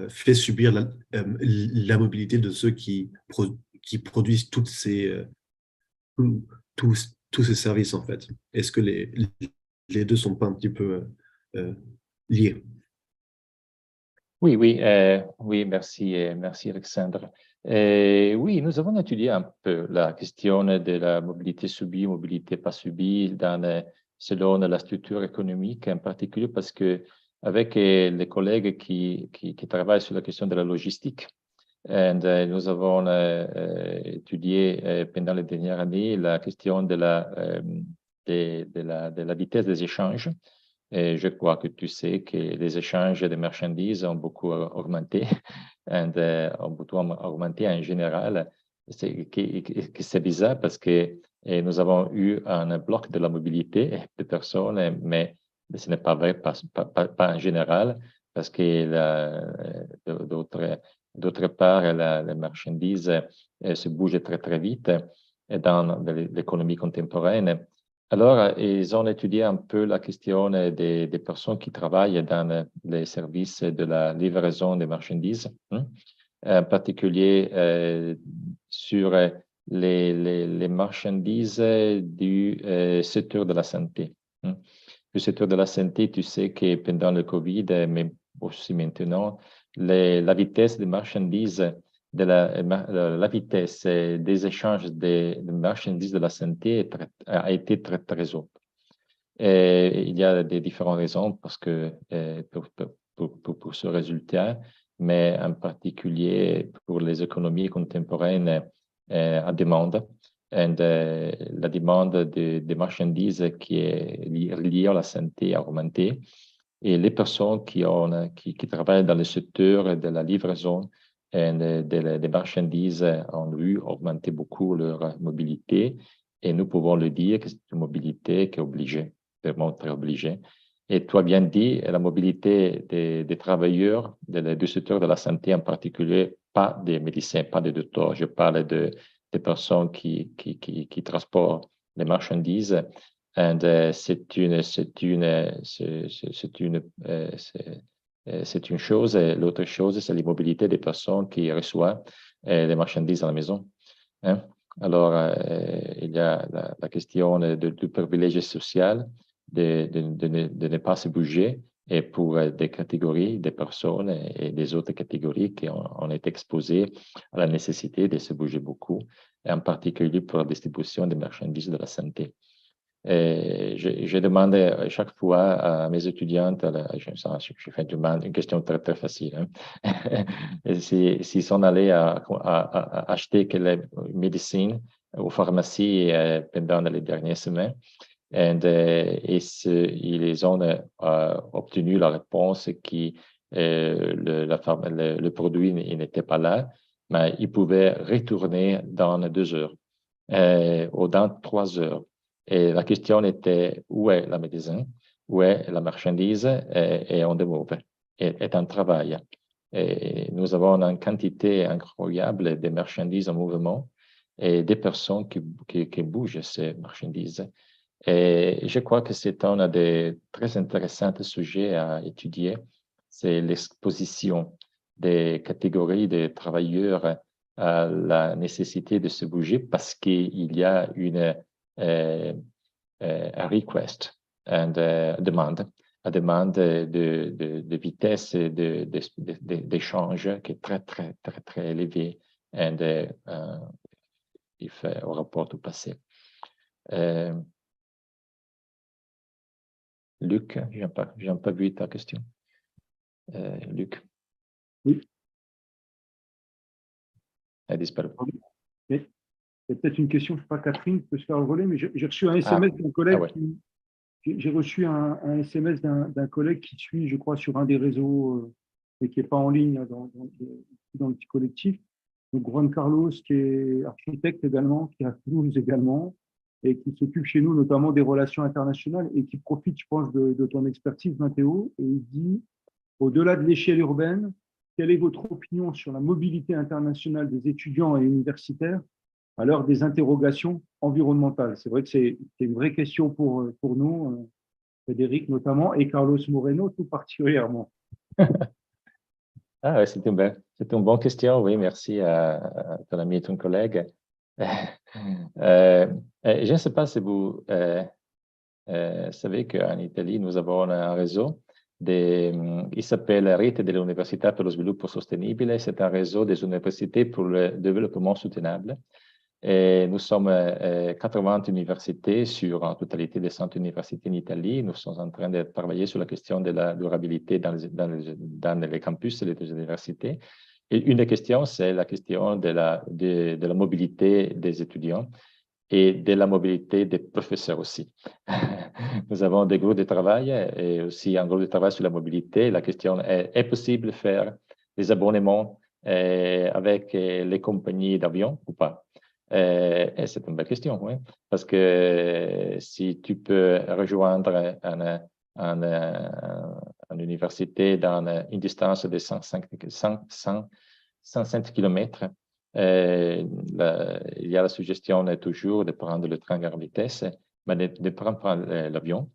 fait subir la mobilité de ceux qui produisent tous tous ces services en fait. Est-ce que les deux sont pas un petit peu liés? Oui, oui, oui, merci, merci Alexandre. Oui, nous avons étudié un peu la question de la mobilité subie, mobilité pas subie, selon la structure économique en particulier, parce que avec les collègues qui travaillent sur la question de la logistique, nous avons étudié pendant les dernières années la question de la vitesse des échanges. Et je crois que tu sais que les échanges de marchandises ont beaucoup augmenté, ont beaucoup augmenté en général. C'est bizarre parce que nous avons eu un bloc de la mobilité de personnes, mais ce n'est pas vrai, pas en général, parce que d'autre part, les marchandises se bougent très, très vite dans l'économie contemporaine. Alors, ils ont étudié un peu la question des personnes qui travaillent dans les services de la livraison des marchandises, en particulier sur les marchandises du secteur de la santé. Le secteur de la santé, tu sais que pendant le Covid, mais aussi maintenant, la vitesse des marchandises la vitesse des échanges de marchandises de la santé a été très, très haute. Et il y a des différentes raisons parce que, pour ce résultat, mais en particulier pour les économies contemporaines à demande. La demande des marchandises qui est liée à la santé a augmenté. Et les personnes qui travaillent dans le secteur de la livraison des marchandises ont vu augmenter beaucoup leur mobilité. Et nous pouvons le dire que c'est une mobilité qui est obligée, vraiment très obligée. Et tu as bien dit, la mobilité des travailleurs du secteur de la santé en particulier, pas des médecins, pas des docteurs, je parle des personnes qui transportent les marchandises. C'est une chose. L'autre chose, c'est la mobilité des personnes qui reçoivent les marchandises à la maison. Hein? Alors, il y a la question du privilège social, de ne pas se bouger, et pour des catégories, des personnes et des autres catégories qui ont été exposées à la nécessité de se bouger beaucoup, en particulier pour la distribution des marchandises de la santé. Et je demande chaque fois à mes étudiantes, je fais une question très, très facile, hein. S'ils sont allés à acheter quelques médecines aux pharmacies pendant les dernières semaines, et ils ont obtenu la réponse que le produit n'était pas là, mais ils pouvaient retourner dans 2 heures. ou dans 3 heures. Et la question était où est la médecin, où est la marchandise et on demande, est un travail. Et nous avons une quantité incroyable de marchandises en mouvement et des personnes qui bougent ces marchandises. Et je crois que c'est un des très intéressants sujets à étudier, c'est l'exposition des catégories de travailleurs à la nécessité de se bouger parce qu'il y a une a request and demande, la demande de vitesse d'échange qui est très élevée et au rapport au passé. Luc, je n'ai pas vu ta question. Luc. Oui. Elle a disparu. Oui. Il y a peut-être une question, je ne sais pas, Catherine peut se faire voler, mais j'ai reçu un SMS d'un collègue. Ouais. J'ai reçu un SMS d'un collègue qui suit, je crois, sur un des réseaux, mais qui n'est pas en ligne dans le petit collectif. Donc, Juan Carlos, qui est architecte également, qui est à Toulouse également, et qui s'occupe chez nous notamment des relations internationales et qui profite, je pense, de ton expertise, Matteo. Et il dit, au-delà de l'échelle urbaine, quelle est votre opinion sur la mobilité internationale des étudiants et universitaires à l'heure des interrogations environnementales? C'est vrai que c'est une vraie question pour nous, Frédéric notamment, et Carlos Moreno tout particulièrement. Ah, ouais, c'est une bonne question, oui, merci à ton ami et ton collègue. Je ne sais pas si vous savez qu'en Italie, nous avons un réseau, il s'appelle Rete delle Università per lo Sviluppo Sostenibile, c'est un réseau des universités pour le développement soutenable. Et nous sommes 80 universités sur en totalité des 100 universités en Italie. Nous sommes en train de travailler sur la question de la durabilité dans les campus et les universités. Et une des questions, c'est la question de la mobilité des étudiants et de la mobilité des professeurs aussi. Nous avons des groupes de travail et aussi un groupe de travail sur la mobilité. La question est possible de faire des abonnements avec les compagnies d'avion ou pas? Et c'est une belle question, oui, parce que si tu peux rejoindre une université dans une distance de 105 km, il y a la suggestion toujours de prendre le train à grande vitesse, mais de ne pas prendre l'avion.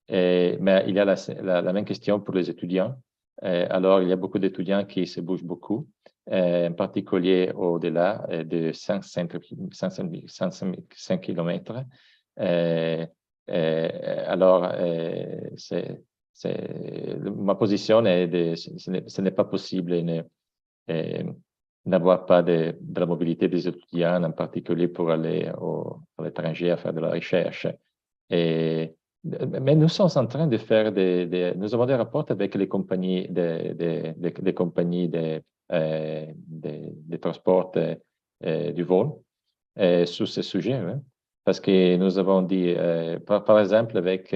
Mais il y a la même question pour les étudiants. Alors, il y a beaucoup d'étudiants qui se bougent beaucoup, en particulier au-delà de 5 km. Alors, ma position est ce n'est pas possible n'avoir pas de la mobilité des étudiants, en particulier pour aller à l'étranger à faire de la recherche. Mais nous sommes en train de faire nous avons des rapports avec les compagnies des compagnies de transport du vol sur ce sujet, hein, parce que nous avons dit, par exemple, avec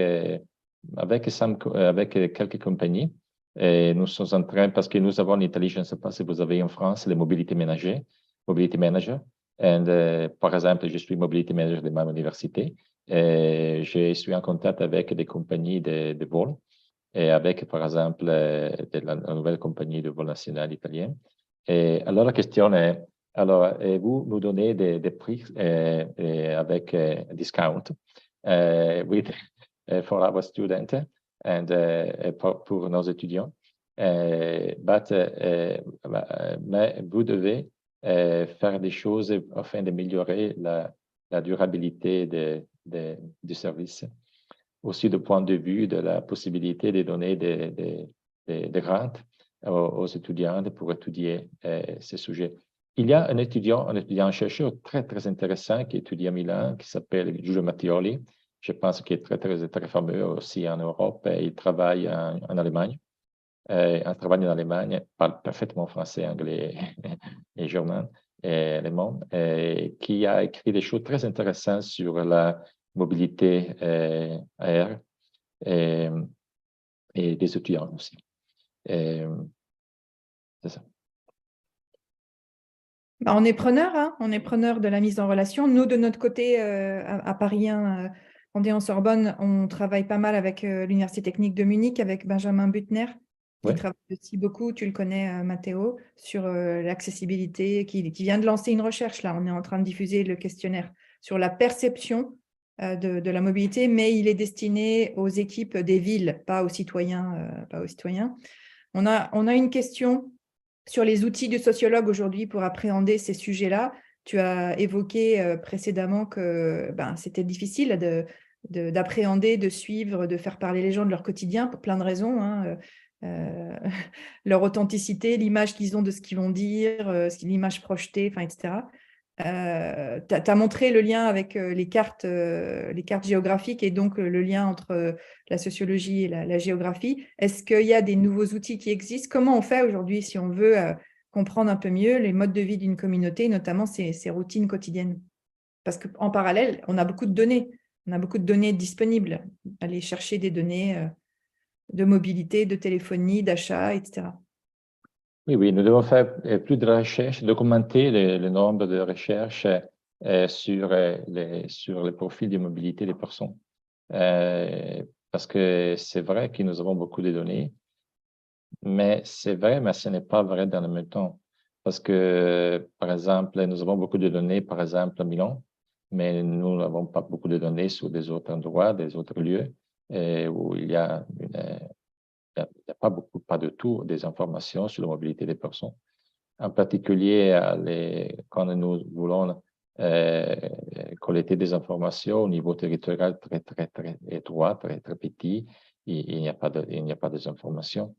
quelques compagnies, et nous sommes en train, parce que nous avons en Italie, je ne sais pas si vous avez en France, les mobilité manager. Et, par exemple, je suis mobility manager de ma université. Et je suis en contact avec des compagnies de vol et avec, par exemple, la nouvelle compagnie de vol national italienne. Et alors, la question est, alors, vous nous donnez des prix avec discount for our students and pour nos étudiants. Mais vous devez faire des choses afin d'améliorer la durabilité du service. Aussi, du point de vue de la possibilité de donner des grants aux étudiants pour étudier ces sujets. Il y a un chercheur très intéressant qui étudie à Milan, qui s'appelle Giulio Mattioli. Je pense qu'il est très fameux aussi en Europe. Il travaille en Allemagne. Il travaille en Allemagne, parle parfaitement français, anglais et germain et allemand, qui a écrit des choses très intéressantes sur la mobilité aérienne et des étudiants aussi. C'est ça. Bah, on est preneur, hein, on est preneur de la mise en relation. Nous, de notre côté, à Paris 1, en Sorbonne, on travaille pas mal avec l'Université technique de Munich, avec Benjamin Buttner, qui Ouais. travaille aussi beaucoup, tu le connais, Matteo, sur l'accessibilité, qui vient de lancer une recherche. Là, on est en train de diffuser le questionnaire sur la perception de la mobilité, mais il est destiné aux équipes des villes, pas aux citoyens. On a une question sur les outils du sociologue aujourd'hui pour appréhender ces sujets-là. Tu as évoqué précédemment que c'était difficile d'appréhender, de suivre, de faire parler les gens de leur quotidien pour plein de raisons, hein. Leur authenticité, l'image qu'ils ont de ce qu'ils vont dire, l'image projetée, etc. Tu as montré le lien avec les cartes géographiques et donc le lien entre la sociologie et la géographie. Est-ce qu'il y a des nouveaux outils qui existent? Comment on fait aujourd'hui si on veut comprendre un peu mieux les modes de vie d'une communauté, notamment ses routines quotidiennes? Parce qu'en parallèle, on a beaucoup de données. On a beaucoup de données disponibles. Aller chercher des données de mobilité, de téléphonie, d'achat, etc. Oui, nous devons faire plus de recherches, documenter le nombre de recherches sur le profil de mobilité des personnes. Parce que c'est vrai que nous avons beaucoup de données, mais c'est vrai, mais ce n'est pas vrai dans le même temps. Parce que, par exemple, nous avons beaucoup de données, par exemple, à Milan, mais nous n'avons pas beaucoup de données sur des autres endroits, des autres lieux, où il y a pas beaucoup, pas de tout, des informations sur la mobilité des personnes. En particulier, quand nous voulons collecter des informations au niveau territorial très étroit, très petit, il n'y a pas des informations.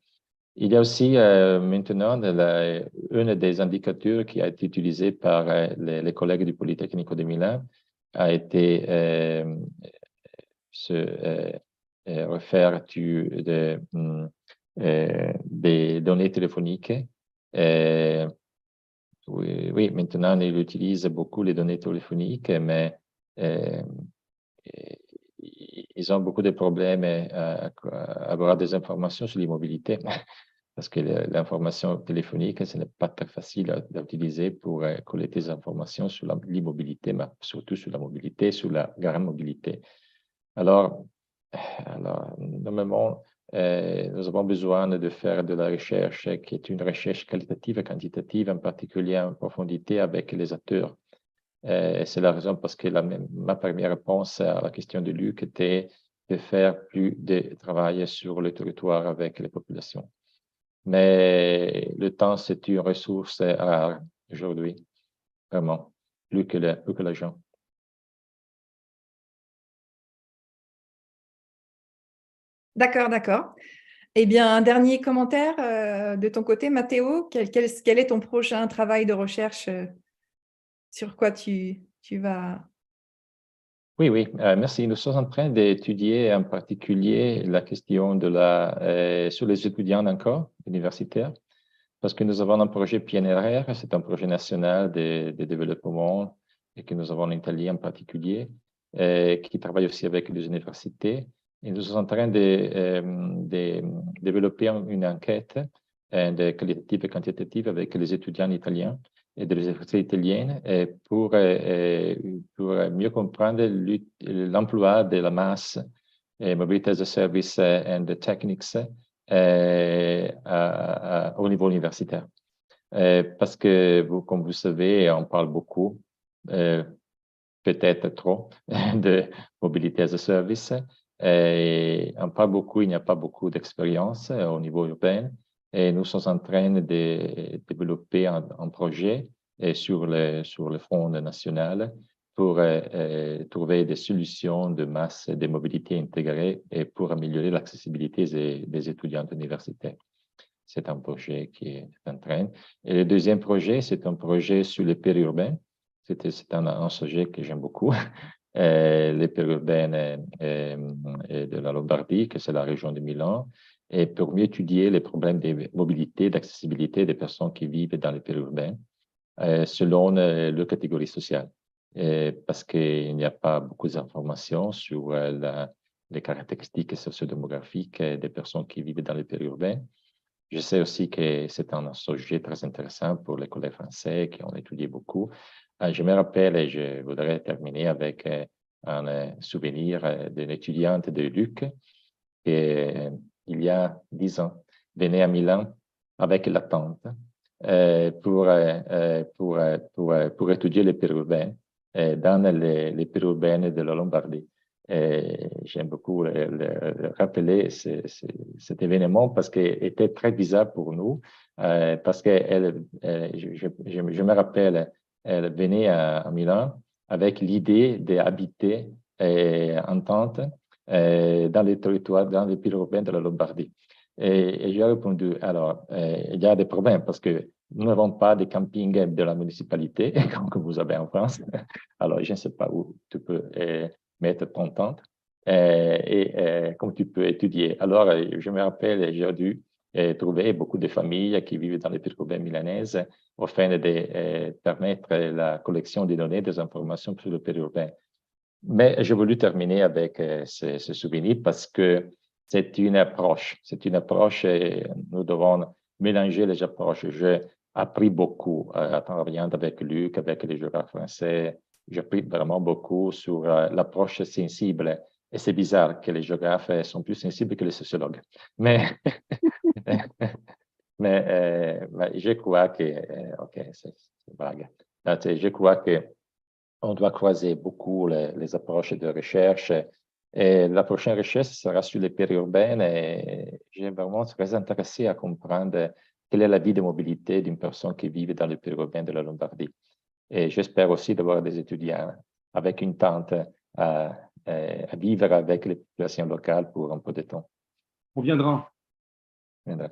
Il y a aussi maintenant un des indicateurs qui a été utilisé par les collègues du Polytechnique de Milan a été refaire des données téléphoniques. Oui, maintenant, ils utilisent beaucoup les données téléphoniques, mais ils ont beaucoup de problèmes à avoir des informations sur l'immobilité, parce que l'information téléphonique, ce n'est pas très facile d'utiliser pour collecter des informations sur l'immobilité, mais surtout sur la mobilité, sur la grande mobilité. Alors normalement, nous avons besoin de faire de la recherche qui est une recherche qualitative et quantitative, en particulier en profondité avec les acteurs. C'est la raison parce que ma première réponse à la question de Luc était de faire plus de travail sur le territoire avec les populations. Mais le temps, c'est une ressource rare aujourd'hui, vraiment, plus que l'argent. D'accord. Eh bien, un dernier commentaire de ton côté, Matteo. Quel est ton prochain travail de recherche? Sur quoi tu vas... Oui, merci. Nous sommes en train d'étudier en particulier la question sur les étudiants encore universitaires, parce que nous avons un projet PNRR, c'est un projet national de développement et que nous avons en Italie en particulier, qui travaille aussi avec les universités. Et nous sommes en train de développer une enquête de qualitative et quantitative avec les étudiants italiens et des universités italiennes pour mieux comprendre l'emploi de la masse Mobility as a Service and the Techniques au niveau universitaire. Parce que, comme vous savez, on parle beaucoup, peut-être trop, de Mobility as a Service. Et on parle beaucoup, il n'y a pas beaucoup d'expérience au niveau urbain. Et nous sommes en train de développer un projet sur le front national pour trouver des solutions de masse de mobilité intégrée et pour améliorer l'accessibilité des étudiants universitaires. C'est un projet qui est en train. Et le deuxième projet, c'est un projet sur les périurbains. C'est un sujet que j'aime beaucoup. Les périurbaines de la Lombardie, que c'est la région de Milan, et pour mieux étudier les problèmes de mobilité, d'accessibilité des personnes qui vivent dans les périurbains, selon leur catégorie sociale. Parce qu'il n'y a pas beaucoup d'informations sur les caractéristiques sociodémographiques des personnes qui vivent dans les périurbains. Je sais aussi que c'est un sujet très intéressant pour les collègues français qui ont étudié beaucoup. Je me rappelle, et je voudrais terminer avec un souvenir d'une étudiante de Luc qui, il y a 10 ans, venait à Milan avec la tante pour étudier les périurbains dans les périurbaines de la Lombardie. J'aime beaucoup rappeler cet événement parce qu'il était très bizarre pour nous, parce que je me rappelle, elle venait à Milan avec l'idée d'habiter en tente dans les territoires, dans les périurbains de la Lombardie. Et j'ai répondu, alors, il y a des problèmes parce que nous n'avons pas de camping de la municipalité, comme vous avez en France. Alors, je ne sais pas où tu peux mettre ton tente comme tu peux étudier. Alors, je me rappelle, j'ai dû trouver beaucoup de familles qui vivent dans les périurbains milanaises afin de permettre la collection des données, des informations sur le périurbain. Mais j'ai voulu terminer avec ce souvenir parce que c'est une approche. C'est une approche et nous devons mélanger les approches. J'ai appris beaucoup en travaillant avec Luc, avec les géographes français. J'ai appris vraiment beaucoup sur l'approche sensible. Et c'est bizarre que les géographes sont plus sensibles que les sociologues. Mais, mais je crois que, OK, c'est vague. Je crois que on doit croiser beaucoup les approches de recherche. Et la prochaine recherche sera sur les périurbaines et j'ai vraiment très intéressé à comprendre quelle est la vie de mobilité d'une personne qui vit dans les périurbains de la Lombardie. Et j'espère aussi d'avoir des étudiants avec une tente à vivre avec les populations locales pour un peu de temps. On viendra. Voilà.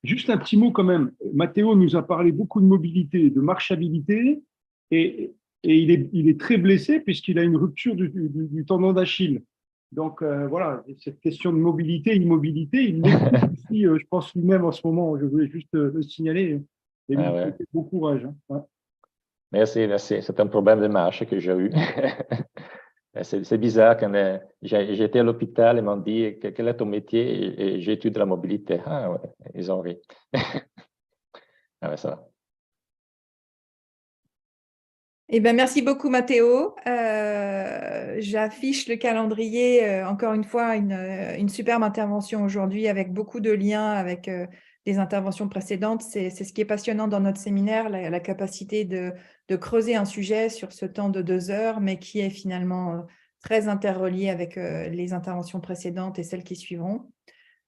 Juste un petit mot quand même. Matteo nous a parlé beaucoup de mobilité, de marchabilité, et il est très blessé puisqu'il a une rupture du tendon d'Achille. Donc voilà, cette question de mobilité, immobilité, il l'écoute aussi, je pense lui-même en ce moment. Je voulais juste le signaler et lui souhaiter bon courage. Hein. Ouais. Merci, merci. C'est un problème de marche que j'ai eu. C'est bizarre quand j'étais à l'hôpital, ils m'ont dit quel est ton métier et j'ai étudié la mobilité. Ah ouais, ils ont ri. Ah ouais, ça va. Eh ben, merci beaucoup, Matteo. J'affiche le calendrier, encore une fois, une superbe intervention aujourd'hui avec beaucoup de liens avec les interventions précédentes. C'est ce qui est passionnant dans notre séminaire, la capacité de creuser un sujet sur ce temps de 2 heures, mais qui est finalement très interrelié avec les interventions précédentes et celles qui suivront.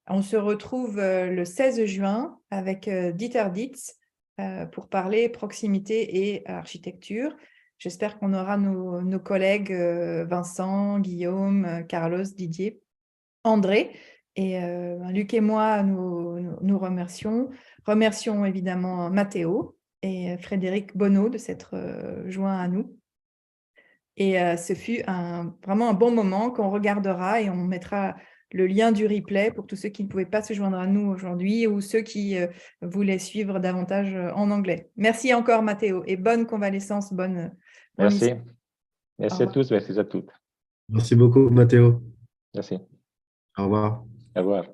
On se retrouve le 16 juin avec Dieter Dietz pour parler proximité et architecture. J'espère qu'on aura nos collègues Vincent, Guillaume, Carlos, Didier, André. Et Luc et moi, nous remercions. Remercions évidemment Matteo et Frédéric Bonneau de s'être joints à nous. Et ce fut vraiment un bon moment qu'on regardera et on mettra le lien du replay pour tous ceux qui ne pouvaient pas se joindre à nous aujourd'hui ou ceux qui voulaient suivre davantage en anglais. Merci encore, Matteo, et bonne convalescence, bonne Merci. Merci à tous, merci à toutes. Merci beaucoup, Matteo. Merci. Au revoir. Au revoir.